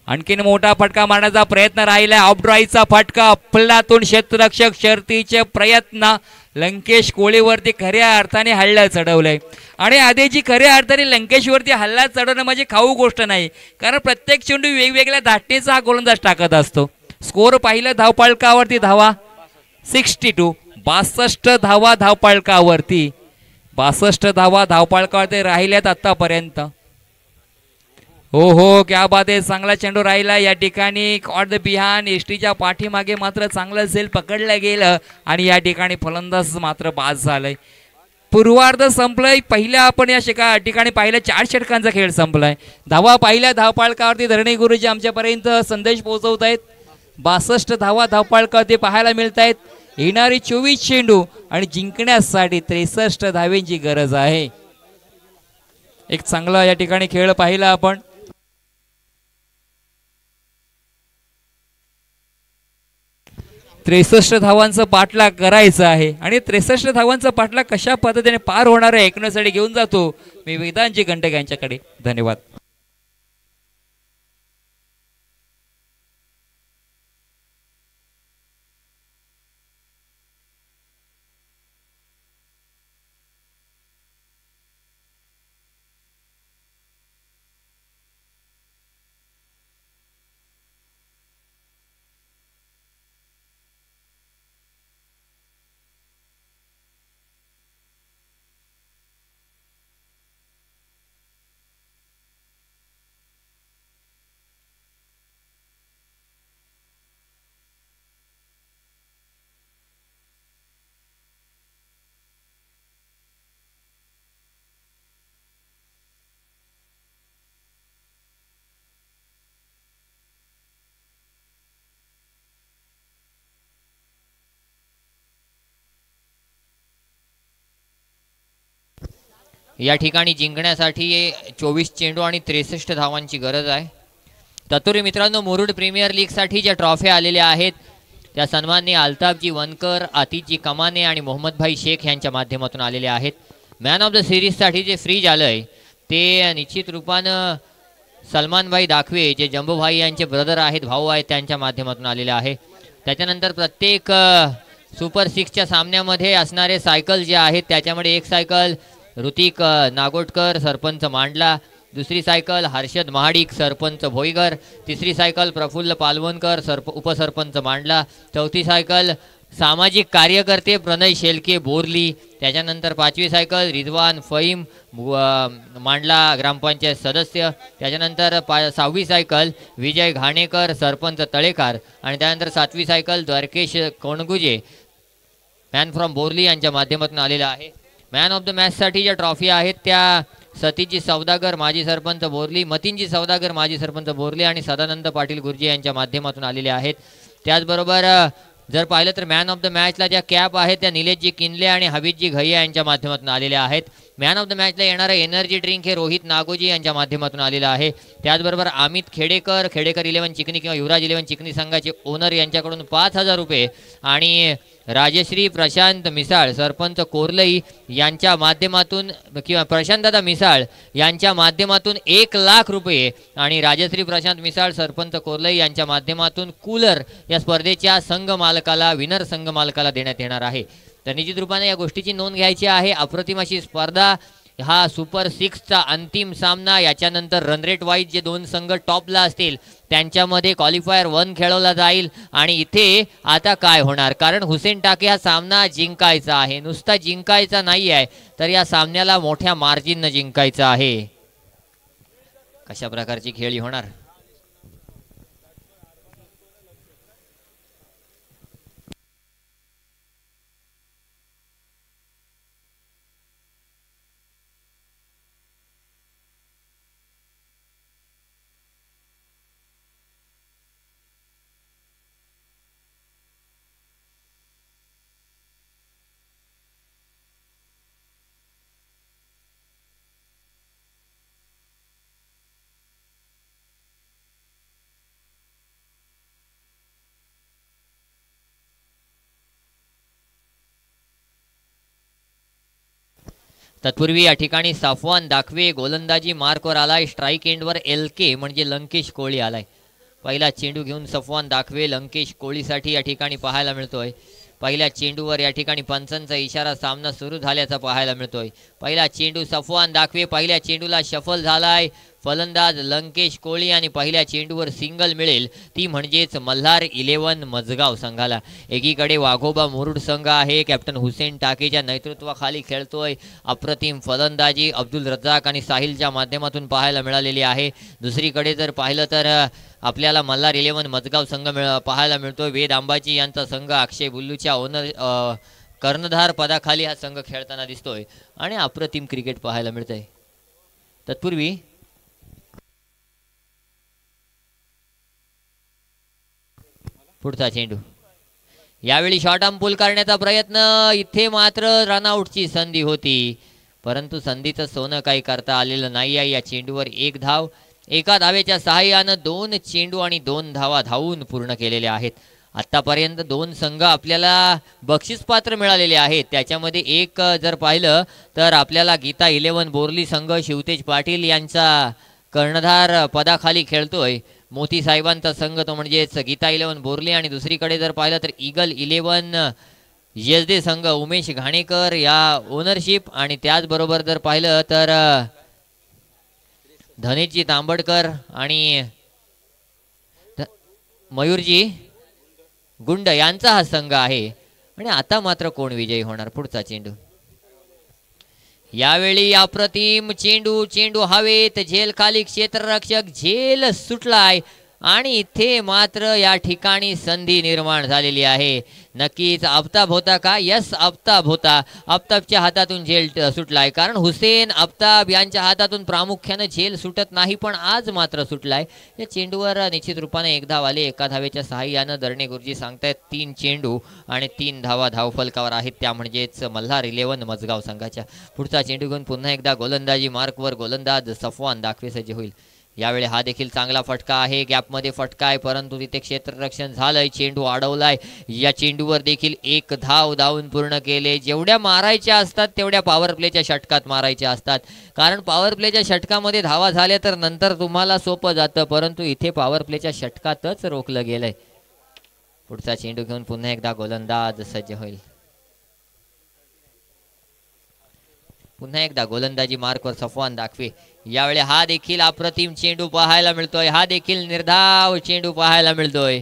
आणखीन मोठा फटका मारण्याचा प्रयत्न राहिला. ऑफड्राईचा फटका पल्लातून क्षेत्ररक्षक शर्तीचे प्रयत्न. लंकेश कोळीवरती खऱ्या अर्थाने हल्ला चढवलंय आणि आधीची खऱ्या अर्थाने लंकेशवरती हल्ला चढवणं म्हणजे खाऊ गोष्ट नाही, कारण प्रत्येक चेंडू वेगवेगळ्या धाटणीचा हा गोलंदाज टाकत असतो. स्कोर पाहिलं धावफलकावरती धावा 62, 62 धावा धावफलकावरती, 62 धावा धावफलकावरती राहिल्यात आतापर्यंत. हो हो क्या बात आहे. चांगला चेंडू राहिला या ठिकाणी. कॉट द बिहान एसटीच्या पाठीमागे मात्र चांगलं झेल पकडलं गेलं आणि या ठिकाणी फलंदाज मात्र बाद झालंय. पूर्वार्ध संपलंय. पहिल्या आपण या ठिकाणी पाहिलं 4 षटकांचा खेळ संपलाय. धावा पाहिल्या धावफलकावरती धरणी गुरुजी आमच्यापर्यंत संदेश पोहोचवत आहेत. 62 धावा धावफलकावरती पाहायला मिळत आहेत. येणारी 24 चेंडू आणि जिंकण्यासाठी 63 धावेंची गरज आहे. एक चांगला या ठिकाणी खेळ पाहिला आपण. 63 धावांचा पाठलाग करायचा आहे आणि 63 धावांचा पाठलाग कशा पद्धतीने पार होणार आहे ऐकण्यासाठी घेऊन जातो मी वेदांची घंटक यांच्याकडे. धन्यवाद. या ठिकाणी जिंकण्यासाठी 24 चेंडू आणि 63 धावांची गरज आहे. तत्पूर्वी मित्रांनो, मुरुड प्रीमियर लीग साठी ज्या ट्रॉफी आलेल्या आहेत त्या सन्माननीय अल्ताफजी वनकर, आतिफजी कमाने आणि मोहम्मदभाई शेख यांच्या माध्यमातून आलेल्या आहेत. मॅन ऑफ द सिरीज साठी जे फ्रीज आलंय ते निश्चित रूपानं सलमानभाई दाखवे जे जंबूभाई यांचे ब्रदर आहेत, भाऊ आहेत, त्यांच्या माध्यमातून आलेले आहे. त्याच्यानंतर प्रत्येक सुपर 6च्या सामन्यामध्ये असणारे सायकल जे आहेत त्याच्यामध्ये एक सायकल ऋतिक नागोटकर सरपंच मांडला, दुसरी सायकल हर्षद महाडिक सरपंच भोईगर, तिसरी सायकल प्रफुल्ल पालवणकर उपसरपंच मांडला, चौथी सायकल सामाजिक कार्यकर्ते प्रणय शेलके बोरली, त्याच्यानंतर 5वी सायकल रिजवान फहीम मांडला ग्रामपंचायत सदस्य, त्याच्यानंतर 6वी सायकल विजय घाणेकर सरपंच तळेकार आणि त्यानंतर 7वी cycle Dwarkesh कोणगुजे man from Borli यांच्या माध्यमातून आलेला आहे. मॅन ऑफ द मॅचसाठी ज्या ट्रॉफी आहेत त्या सतीजी सौदागर माजी सरपंच बोरली, मतीनजी सौदागर माजी सरपंच बोरली आणि सदानंद पाटील गुरुजी यांच्या माध्यमातून आलेल्या आहेत. त्याचबरोबर जर पाहिलं तर मॅन ऑफ द मॅचला ज्या कॅप आहेत त्या निलेशजी किनले आणि हबीबजी घैया यांच्या माध्यमातून आलेल्या आहेत. मॅन ऑफ द मॅचला येणारं एनर्जी ड्रिंक हे रोहित नागोजी यांच्या माध्यमातून आलेलं आहे. त्याचबरोबर अमित खेडेकर 11 चिकनी किंवा युवराज 11 चिकनी संघाचे ओनर यांच्याकडून 5,000 रुपये आणि राजश्री प्रशांत मिसाळ सरपंच कोरलई यांच्या माध्यमातून किंवा प्रशांतदादा मिसाळ यांच्या माध्यमातून 1,00,000 रुपये आणि राजश्री प्रशांत मिसाळ सरपंच कोरलई यांच्या माध्यमातून कूलर या स्पर्धेच्या संघ मालकाला विनर संघ मालकाला देण्यात येणार आहे. तर निश्चित रूपाने या गोष्टीची नोंद घ्यायची आहे. अप्रतिम अशी स्पर्धा. हा सुपर 6चा अंतिम सामना. याच्यानंतर रनरेट वाईज जे 2 संघ टॉपला असतील त्यांच्यामध्ये क्वालिफायर 1 खेळवला जाईल आणि इथे आता काय होणार, कारण हुसेन टाके हा सामना जिंकायचा आहे, नुसता जिंकायचा नाही आहे तर या सामन्याला मोठ्या मार्जिननं जिंकायचं आहे. कशा प्रकारची खेळी होणार. तत्पूर्वी या ठिकाणी साफवान दाखवे गोलंदाजी मार्कवर आलाय. स्ट्राईक एंडवर LK म्हणजे लंकेश कोळी आलाय. पहिला चेंडू घेऊन सफवान दाखवे लंकेश कोळीसाठी या ठिकाणी पाहायला मिळतोय. पहिल्या चेंडूवर या ठिकाणी पंचांचा इशारा, सामना सुरू झाल्याचा पाहायला मिळतोय. पहिला चेंडू सफवान दाखवे, पहिल्या चेंडूला शफल झालाय फलंदाज लंकेश कोळी आणि पहिल्या चेंडूवर सिंगल मिळेल ती म्हणजेच मल्हार 11 मजगाव संघाला. एकीकडे वाघोबा मुरुड संघ आहे, कॅप्टन हुसेन टाकेच्या नेतृत्वाखाली खेळतोय. अप्रतिम फलंदाजी अब्दुल रज्जाक आणि साहिलच्या माध्यमातून पाहायला मिळालेली आहे. दुसरीकडे जर पाहिलं तर आपल्याला मल्हार 11 मजगाव संघ पाहायला मिळतोय. वेद आंबाजी यांचा संघ अक्षय बुल्लूच्या कर्णधार पदाखाली हा संघ खेळताना दिसतोय आणि अप्रतिम क्रिकेट पाहायला मिळतंय. तत्पूर्वी पुढचा चेंडू, यावेळी शॉर्ट आर्म पुल करण्याचा प्रयत्न, इथे मात्र रनआउटची संधी होती परंतु संधीचं सोनं काही करता आलेलं नाही आहे. या चेंडूवर 1 धाव, एका धावेच्या सहाय्यानं 2 चेंडू आणि 2 धावा धावून पूर्ण केलेल्या आहेत. आतापर्यंत 2 संघ आपल्याला बक्षीस पात्र मिळालेले आहेत. त्याच्यामध्ये एक जर पाहिलं तर आपल्याला गीता 11 बोरली संघ शिवतेज पाटील यांचा कर्णधार पदाखाली खेळतोय. मोती साहेबांचा संघ तो म्हणजेच गीता 11 बोरली आणि दुसरीकडे जर पाहिलं तर ईगल 11 येसदे संघ उमेश घाणेकर या ओनरशिप आणि त्याचबरोबर जर पाहिलं तर धनेशजी तांबडकर आणि मयूरजी गुंड यांचा हा संघ आहे. आणि आता मात्र कोण विजयी होणार. पुढचा चेंडू, यावेळी अप्रतिम चेंडू, चेंडू हवेत, झेल खाली, क्षेत्ररक्षक झेल सुटलाय आणि इथे मात्र या ठिकाणी संधी निर्माण झालेली आहे. नक्कीच आफ्ताब होता का? यस, आफ्ताब होता. आफ्ताबच्या हातातून झेल सुटलाय, कारण हुसेन आफ्ताब यांच्या हातातून प्रामुख्याने झेल सुटत नाही पण आज मात्र सुटलाय. या चेंडूवर निश्चित रूपाने 1 धाव आली. एका धावेच्या सहाय्यानं दरणे गुरुजी सांगतायत 3 चेंडू आणि 3 धावा धावफलकावर आहेत, त्या म्हणजेच मल्हार 11 मजगाव संघाच्या. पुढचा चेंडू घेऊन पुन्हा एकदा गोलंदाजी मार्कवर गोलंदाज सफवान दाखवे सज्ज होईल. यावेळी हा देखील चांगला फटका आहे, गॅपमध्ये फटका आहे परंतु तिथे क्षेत्ररक्षण झालंय, चेंडू अडवलाय. या चेंडूवर देखील 1 धाव धावून पूर्ण केले. जेवढ्या मारायच्या असतात तेवढ्या पॉवर प्लेच्या षटकात मारायच्या असतात, कारण पॉवर प्लेच्या षटकामध्ये धावा झाल्या तर नंतर तुम्हाला सोपं जातं परंतु इथे पॉवर प्लेच्या षटकातच रोखलं गेलंय. पुढचा चेंडू घेऊन पुन्हा एकदा गोलंदाज सज्ज होईल. पुन्हा एकदा गोलंदाजी मार्कवर सफवान दाखवे. यावेळी हा देखील अप्रतिम चेंडू पाहायला मिळतोय, हा देखील निर्धाव चेंडू पाहायला मिळतोय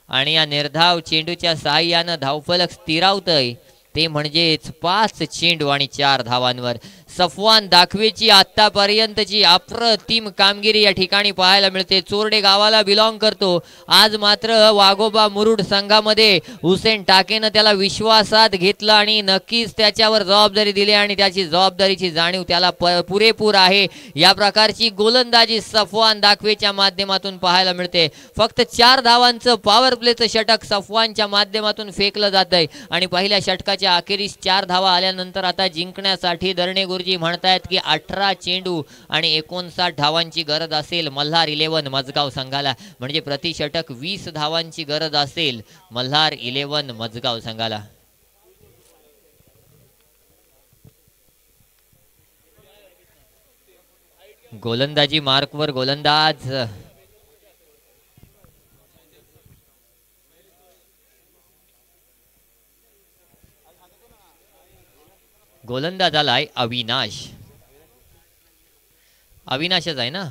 आणि या निर्धाव चेंडूच्या सहाय्यानं धावफलक स्थिरावतंय ते म्हणजेच 5 चेंडू आणि 4 धावांवर. सफवान दाखवेची आतापर्यंतची अप्रतिम कामगिरी या ठिकाणी पाहायला मिळते. चोरडे गावाला बिलॉंग करतो. आज मात्र वाघोबा मुरुड संघामध्ये हुसेन टाकेनं त्याला विश्वासात घेतलं आणि नक्कीच त्याच्यावर जबाबदारी दिली आणि त्याची जबाबदारीची जाणीव त्याला पुरेपूर आहे. या प्रकारची गोलंदाजी सफवान दाखवेच्या माध्यमातून पाहायला मिळते. फक्त 4 धावांचं पॉवर प्लेचं षटक सफवानच्या माध्यमातून फेकलं जात आहे आणि पहिल्या षटकाच्या अखेरीस 4 धावा आल्यानंतर आता जिंकण्यासाठी दरणे गुरुजी म्हणतायत की 18 चेंडू आणि 59 धावांची गरज असेल मल्हार 11 मजगाव संघाला, म्हणजे प्रति षटक 20 धावांची गरज असेल मल्हार 11 मजगाव संघाला. गोलंदाजी मार्कवर गोलंदाज गोलंदाज आलाय अविनाश. अविनाशच आहे ना.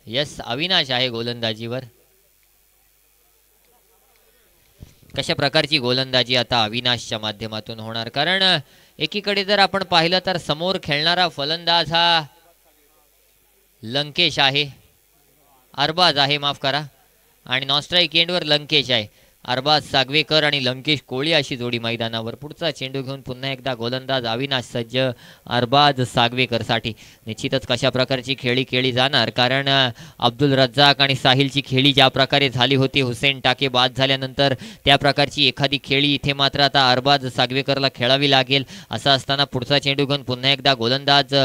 यस, अविनाश आहे गोलंदाजीवर. कशा प्रकारची गोलंदाजी आता अविनाशच्या माध्यमातून होणार, कारण एकीकडे जर आपण पाहिलं तर समोर खेळणारा फलंदाज हा लंकेश आहे, अरबाज आहे, माफ करा, आणि नॉन स्ट्राईक एंडवर लंकेश आहे. अरबाज सागवेकर आणि लंकेश कोळी अशी जोडी मैदानावर. पुढचा चेंडू घेऊन पुन्हा एकदा गोलंदाज अविनाश सज्ज अरबाज सागवेकरसाठी. निश्चितच कशा प्रकारची खेळी केली जाणार, कारण अब्दुल रज्जाक आणि साहिलची खेळी ज्या प्रकारे झाली होती, हुसेन टाके बाद झाल्यानंतर त्या प्रकारची एखादी खेळी इथे मात्र आता अरबाज सागवेकरला खेळावी लागेल. असं असताना पुढचा चेंडू घेऊन पुन्हा एकदा गोलंदाज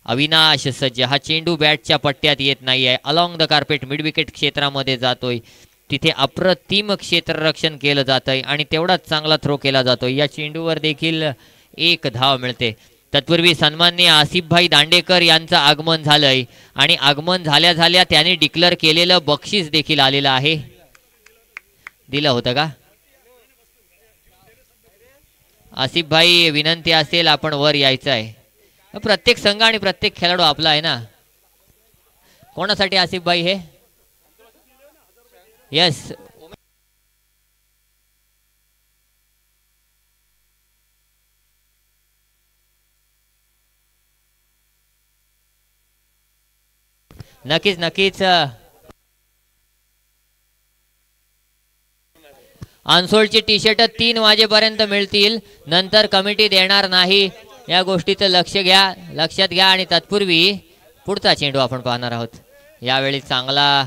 अविनाश सज्ज. हा चेंडू बॅटच्या पट्ट्यात येत नाही आहे, along the carpet mid wicket क्षेत्रामध्ये जातोय. तिथे अप्रतिम क्षेत्ररक्षण केलं जातंय आणि तेवढाच चांगला थ्रो केला जातोय. या चेंडूवर देखील एक धाव मिळते. तत्पूर्वी सन्माननीय आसिफभाई दांडेकर यांचं आगमन झालंय आणि आगमन झाल्या झाल्या त्यांनी डिक्लेअर केलेलं बक्षीस देखील आलेलं आहे. दिलं होतं का आसिफभाई? विनंती असेल आपण वर यायचं आहे. प्रत्येक संघ आणि प्रत्येक खेळाडू आपला आहे ना. कोणासाठी आसिफभाई हे? यस, नक्कीच नक्कीच. अनसोल्डची टी शर्ट 3 वाजेपर्यंत मिळतील, नंतर कमिटी देणार नाही. या गोष्टीचं लक्षात घ्या. आणि तत्पूर्वी पुढचा चेंडू आपण पाहणार आहोत. यावेळी चांगला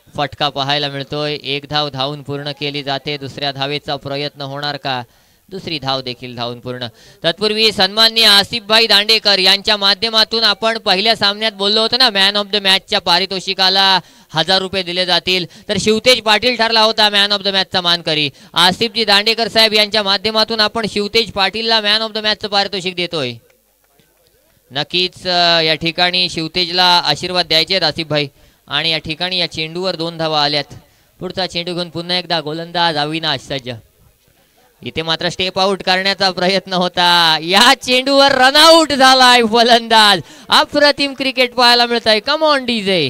फटका पाहायला मिळतोय. एक धाव धावून पूर्ण केली जाते. दुसऱ्या धावेचा प्रयत्न होणार का? दुसरी धाव देखील धावून पूर्ण. तत्पूर्वी सन्माननीय आसिफभाई दांडेकर यांच्या माध्यमातून आपण पहिल्या सामन्यात बोललो होतो ना, मॅन ऑफ द मॅचच्या पारितोषिकाला 1000 रुपये दिले जातील, तर शिवतेज पाटील ठरला होता मॅन ऑफ द मॅचचा मानकरी. आसिफजी दांडेकर साहेब यांच्या माध्यमातून आपण शिवतेज पाटीलला मॅन ऑफ द मॅचचं पारितोषिक देतोय. नक्कीच या ठिकाणी शिवतेजला आशीर्वाद द्यायचे आहेत आसिफभाई. आणि या ठिकाणी या चेंडूवर 2 धावा आल्यात. पुढचा चेंडू घेऊन पुन्हा एकदा गोलंदाज अविनाश सज्ज. इथे मात्र स्टेप आउट करण्याचा प्रयत्न होता. या चेंडूवर रनआउट झालाय फलंदाज. अप्रतिम क्रिकेट पाहायला मिळत आहे. कम ऑन डीजे.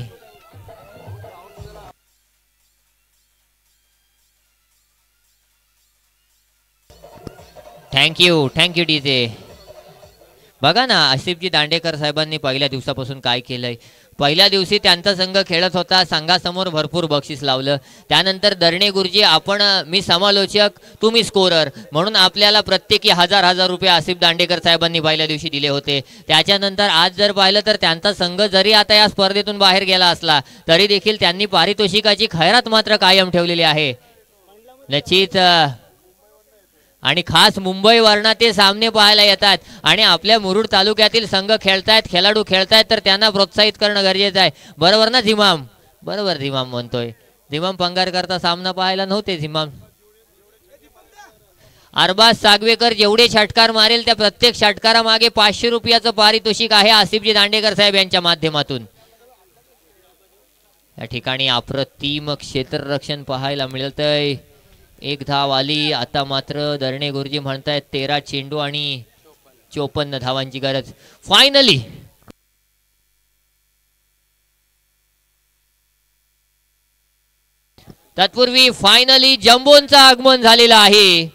Thank you DJ. बघा ना, आसिफजी दांडेकर साहेबांनी पहिल्या दिवसापासून काय केलंय. पहिल्या दिवशी त्यांचा संघ खेळत होता, संघासमोर भरपूर बक्षीस लावलं. त्यानंतर दरणे गुरुजी, मी समालोचक, तुम्ही स्कोरर, म्हणून आपल्याला प्रत्येकी 1000 रुपये आसिफ दांडेकर साहेबांनी पहिल्या दिवशी दिले होते. त्याच्यानंतर आज जर पाहिलं तर त्यांचा संघ जरी आता या स्पर्धेतून बाहेर गेला असला तरी देखील त्यांनी पारितोषिकाची खैरात मात्र कायम ठेवलेली आहे. निश्चित. आणि खास मुंबईवरनं ते सामने पाहायला येतात आणि आपल्या मुरुड तालुक्यातील संघ खेळतायत, खेळाडू खेळतायत, तर त्यांना प्रोत्साहित करणं गरजेचं आहे. बरोबर ना झिमाम? बरोबर झिमाम म्हणतोय. झिमाम पंगारकरता सामना पाहायला नव्हते झिमाम. अरबाज सागवेकर जेवढे षटकार मारेल त्या प्रत्येक षटकारामागे 500 रुपयाचं पारितोषिक आहे आसिफजी दांडेकर साहेब यांच्या माध्यमातून. या ठिकाणी अप्रतिम क्षेत्ररक्षण पाहायला मिळतंय. एक धाव आली. आता मात्र दरणे गुरुजी म्हणतायत 13 चेंडू आणि 54 धावांची गरज. फायनली तत्पूर्वी फायनली जम्बोंचं आगमन झालेलं आहे,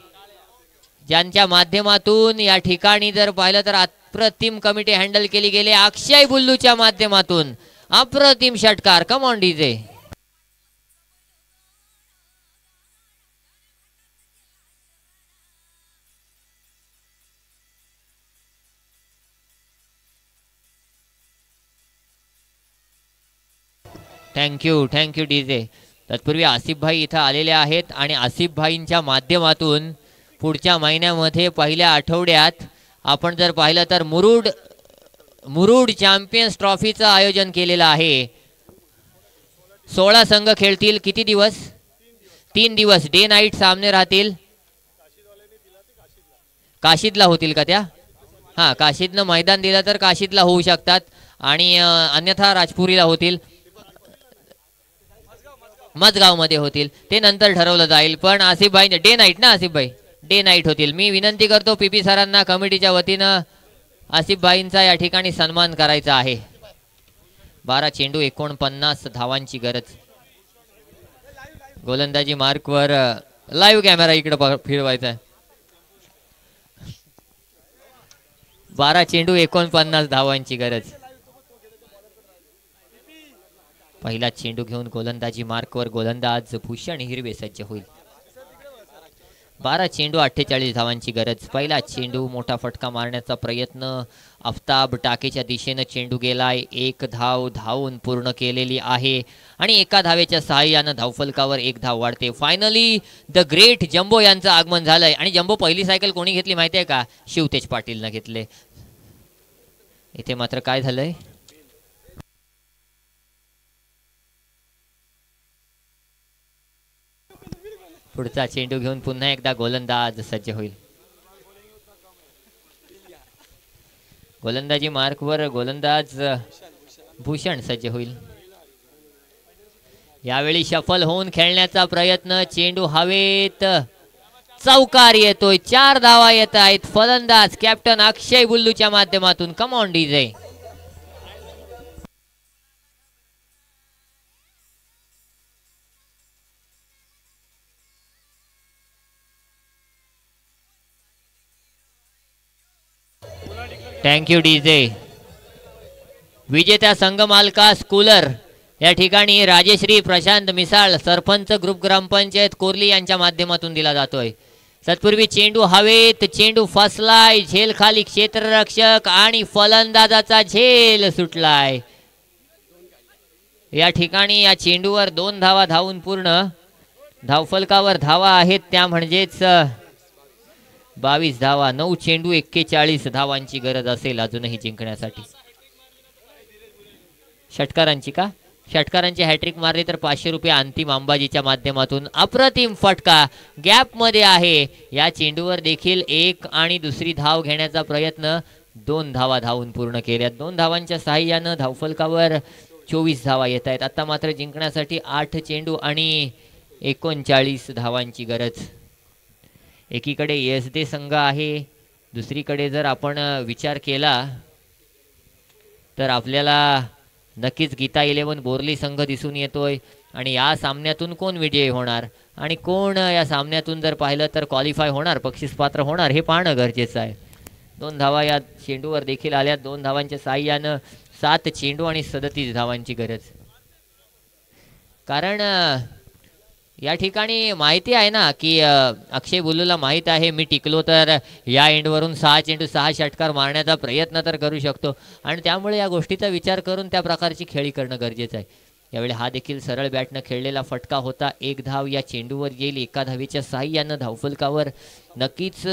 ज्यांच्या माध्यमातून या ठिकाणी जर पाहिलं तर अप्रतिम कमिटी हँडल केली गेली. अक्षय बुल्लूच्या माध्यमातून अप्रतिम षटकार. कम ऑन डीजे. Thank you DJ. तत्पूर्वी आसिफभाई इथं आलेले आहेत आणि आसिफभाईंच्या माध्यमातून पुढच्या महिन्यामध्ये पहिल्या आठवड्यात आपण जर पाहिलं तर मुरुड चॅम्पियन्स ट्रॉफीचं आयोजन केलेलं आहे. 16 संघ खेळतील. किती दिवस? 3 दिवस डे नाईट सामने राहतील. काशीदला होतील का त्या? हां, काशीदनं मैदान दिलं तर काशीदला होऊ शकतात आणि अन्यथा राजपुरीला होतील, मजगावमध्ये होतील. ते नंतर ठरवलं जाईल. पण आसिफभाई डे नाईट ना, आसिफभाई डे नाईट होतील. मी विनंती करतो पीपी सरांना कमिटीच्या वतीनं आसिफभाईंचा या ठिकाणी सन्मान करायचा आहे. 12 चेंडू 49 धावांची गरज. गोलंदाजी मार्कवर लाईव्ह कॅमेरा इकडे फिरवायचा आहे. 12 चेंडू 49 धावांची गरज. पहिला चेंडू घेऊन गोलंदाजी मार्कवर गोलंदाज भूषण हिरवे सज्ज होईल. 12 चेंडू 48 धावांची गरज. पहिला चेंडू मोठा फटका मारण्याचा प्रयत्न. आफताब टाकेच्या दिशेनं चेंडू गेलाय. 1 धाव धावून पूर्ण केलेली आहे आणि एका धावेच्या सहाय्यानं धावफलकावर 1 धाव वाढते. फायनली द ग्रेट जम्बो यांचं आगमन झालंय. आणि जम्बो पहिली सायकल कोणी घेतली माहिती आहे का? शिवतेज पाटीलनं घेतले. इथे मात्र काय झालंय? पुढचा चेंडू घेऊन पुन्हा एकदा गोलंदाज सज्ज होईल. गोलंदाजी मार्कवर गोलंदाज भूषण सज्ज होईल. यावेळी शफल होऊन खेळण्याचा प्रयत्न. चेंडू हवेत चौकार येतोय. 4 धावा येत आहेत. फलंदाज कॅप्टन अक्षय बुल्लूच्या माध्यमातून. कम ऑन डीजे. Thank you DJ. विजेत्या संघ मालकास कूलर या ठिकाणी राजेश्री प्रशांत मिसाळ सरपंच ग्रुप ग्रामपंचायत कोरली यांच्या माध्यमातून दिला जातोय. तत्पूर्वी चेंडू हवेत. चेंडू फसलाय. झेल खाली क्षेत्ररक्षक आणि फलंदाजाचा झेल सुटलाय. या ठिकाणी या चेंडूवर 2 धावा धावून पूर्ण. धावफलकावर धावा आहेत त्या म्हणजेच 22 धावा. 9 चेंडू 41 धावांची गरज असेल अजूनही जिंकण्यासाठी. षटकारांची का? षटकारांची हॅट्रिक मारली तर 500 रुपये अंतिम अंबाजीच्या माध्यमातून. अप्रतिम फटका गॅप मध्ये आहे. या चेंडूवर देखील 1 आणि दुसरी धाव घेण्याचा प्रयत्न. 2 धावा धावून पूर्ण केल्या. 2 धावांच्या साहाय्यानं धावफलकावर 24 धावा येत आहेत. आता मात्र जिंकण्यासाठी 8 चेंडू आणि 39 धावांची गरज. एकीकडे एसदे संघ आहे. दुसरीकडे जर आपण विचार केला तर आपल्याला नक्कीच गीता 11 बोरली संघ दिसून येतोय. आणि या सामन्यातून कोण विजयी होणार आणि कोण या सामन्यातून जर पाहिलं तर क्वालिफाय होणार, बक्षीस पात्र होणार हे पाहणं गरजेचं आहे. 2 धावा या चेंडूवर देखील आल्या. 2 धावांच्या साहाय्यानं 7 चेंडू आणि 37 धावांची गरज. कारण या ठिकाणी माहिती आहे ना की अक्षय बुल्लूला माहित आहे मी टिकलो तर या एंडवरून 6 चेंडू 6 षटकार मारण्याचा प्रयत्न तर करू शकतो. आणि त्यामुळे या गोष्टीचा विचार करून त्या प्रकारची खेळी करणं गरजेचं आहे. यावेळी हा देखील सरळ बॅटनं खेळलेला फटका होता. 1 धाव या चेंडूवर येईल. एका धावेच्या साहाय्यानं धावफलकावर नक्कीच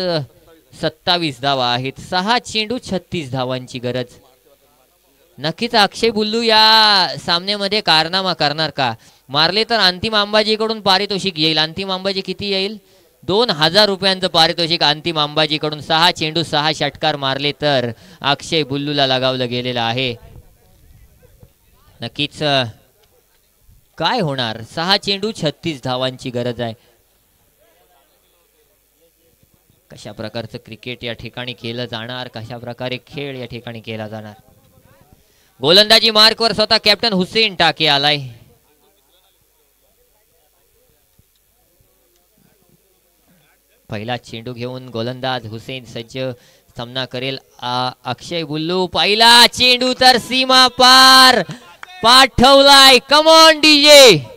27 धावा आहेत. 6 चेंडू 36 धावांची गरज. नक्कीच अक्षय बुल्लू या सामन्यामध्ये कारनामा करणार का? मारले तर अंतिम अंबाजीकडून पारितोषिक येईल. अंतिम अंबाजी किती येईल? 2000 रुपयांचं पारितोषिक अंतिम अंबाजीकडून. 6 चेंडू 6 षटकार मारले तर अक्षय बुल्लूला लगावलं गेलेलं आहे. नक्कीच काय होणार? 6 चेंडू 36 धावांची गरज आहे. कशा प्रकारचं क्रिकेट या ठिकाणी केलं जाणार, कशा प्रकारे खेळ या ठिकाणी केला जाणार. गोलंदाजी मार्कवर स्वतः कॅप्टन हुसेन टाके आलाय. पहिला चेंडू घेऊन गोलंदाज हुसेन सज्ज. सामना करेल अक्षय बुल्लू. पहिला चेंडू तर सीमा पार पाठवलाय. Come on DJ.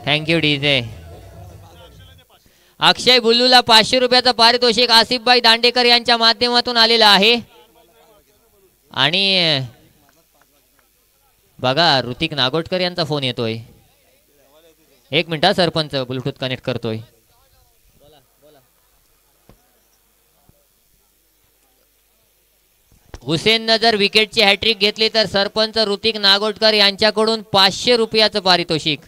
Thank you DJ. Akshay बुल्लूला 500 रुपयाचं पारितोषिक आसिफबाई दांडेकर यांच्या माध्यमातून आलेलं आहे. आणि बघा ऋतिक नागोटकर यांचा फोन येतोय. 1 मिनिट सरपंच ब्लूटूथ कनेक्ट करतोय. हुसेननं जर विकेटची हॅट्रिक घेतली तर सरपंच ऋतिक नागोटकर यांच्याकडून 500 रुपयाचं पारितोषिक.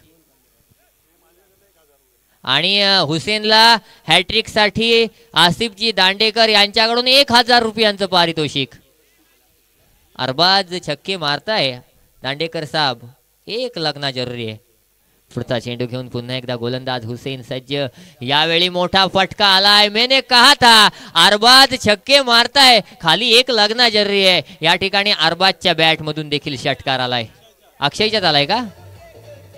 आणि हुसेनला हॅट्रिक साठी आसिफजी दांडेकर यांच्याकडून 1000 रुपयांचं पारितोषिक. अरबाज छक्के मारताय दांडेकर साहब. 1 लगना जरुरी आहे. पुढचा चेंडू घेऊन पुन्हा एकदा गोलंदाज हुसेन सज्ज. यावेळी मोठा फटका आलाय. मैंने कहा था अरबाज छक्के मारताय, खाली एक लगना जरुरी आहे. या ठिकाणी अरबाजच्या बॅट मधून देखील षटकार आलाय. अक्षयच्यात आलाय का?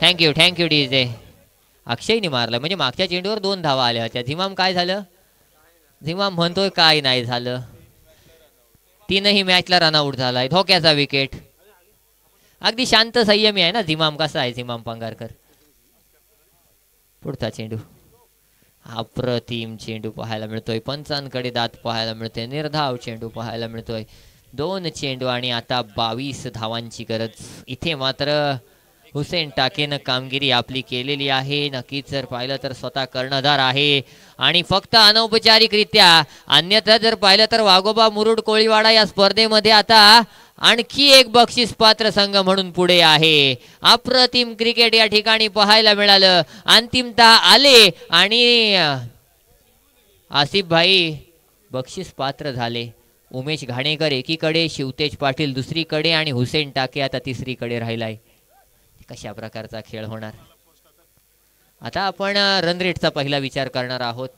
Thank you thank you DJ. अक्षयने मारलं म्हणजे मागच्या चेंडूवर 2 धावा आल्या होत्या. झिमाम काय झालं? झिमाम म्हणतोय काय नाही झालं. 3ही मॅचला रनआउट झालाय. धोक्याचा विकेट. अगदी शांत संयमी आहे ना झिमाम. कसा आहे झिमाम पांगारकर? पुढचा चेंडू. अप्रतिम चेंडू पाहायला मिळतोय. पंचांकडे दात पाहायला मिळतोय. निर्धाव चेंडू पाहायला मिळतोय. 2 चेंडू आणि आता 22 धावांची गरज. इथे मात्र हुसेन टाकेनं कामगिरी आपली केलेली आहे. नक्कीच जर पाहिलं तर स्वतः कर्णधार आहे आणि फक्त अनौपचारिकरित्या. अन्यथा जर पाहिलं तर वाघोबा मुरुड कोळीवाडा या स्पर्धेमध्ये आता आणखी एक बक्षीस पात्र संघ म्हणून पुढे आहे. अप्रतिम क्रिकेट या ठिकाणी पाहायला मिळालं. अंतिमतः आले आणि आसिफ भाई बक्षीस पात्र झाले. उमेश घाणेकर एकीकडे, शिवतेज पाटील दुसरीकडे आणि हुसेन टाके आता तिसरीकडे राहिलाय. कशा प्रकारचा खेळ होणार? आता आपण रन रेटचा पहिला विचार करणार आहोत.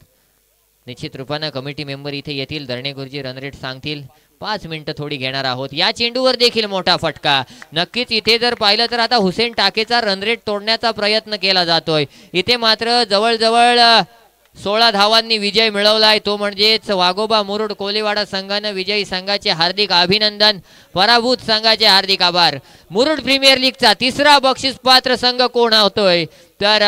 निश्चित रूपाने कमिटी मेंबर इथे येतील. दर्णे गुरुजी रन रेट सांगतील. 5 मिनिटं थोडी घेणार आहोत. या चेंडूवर देखील मोठा फटका. नक्कीच इथे जर पाहिलं तर आता हुसेन टाकेचा रन रेट तोडण्याचा प्रयत्न केला जातोय. इथे मात्र जवळजवळ 16 धावांनी विजय मिळवलाय. तो म्हणजेच वाघोबा मुरुड कोळीवाडा संघानं विजयी संघाचे हार्दिक अभिनंदन. पराभूत संघाचे हार्दिक आभार. मुरुड प्रीमियर लीगचा तिसरा बक्षीस पात्र संघ कोण होतोय तर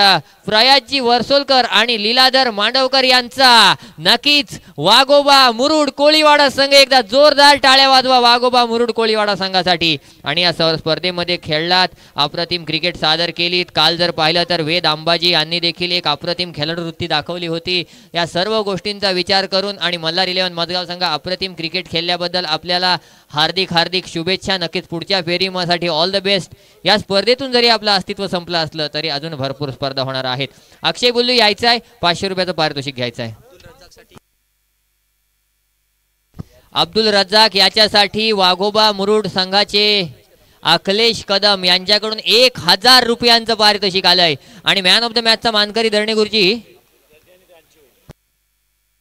प्रयाजी वर्सोलकर आणि लीलाधर मांडवकर यांचा. नक्कीच वाघोबा मुरुड कोळीवाडा संघ. एकदा जोरदार टाळ्या वाजवा वाघोबा मुरुड कोळीवाडा संघासाठी. आणि या स्पर्धेमध्ये खेळलात, अप्रतिम क्रिकेट सादर केलीत. काल जर पाहिलं तर वेद अंबाजी यांनी देखील एक अप्रतिम खेळवृत्ती दाखवली होती. या सर्व गोष्टींचा विचार करून आणि मल्हार 11 मधगाव संघ अप्रतिम क्रिकेट खेळल्याबद्दल आपल्याला हार्दिक हार्दिक शुभेच्छा. नक्कीच पुढच्या फेरीसाठी ऑल द बेस्ट. या स्पर्धेतून जरी आपलं अस्तित्व संपलं असलं तरी अजून भरपूर स्पर्धा होणार आहेत. अक्षय बुल्लू यायचं आहे. 500 रुपयाचं पारितोषिक घ्यायचं आहे. अब्दुल रज्जाक याच्यासाठी वाघोबा मुरुड संघाचे अखिलेश कदम यांच्याकडून 1000 रुपयांचं पारितोषिक आलंय. आणि मॅन ऑफ द मॅचचा मानकरी दर्णे गुरुजी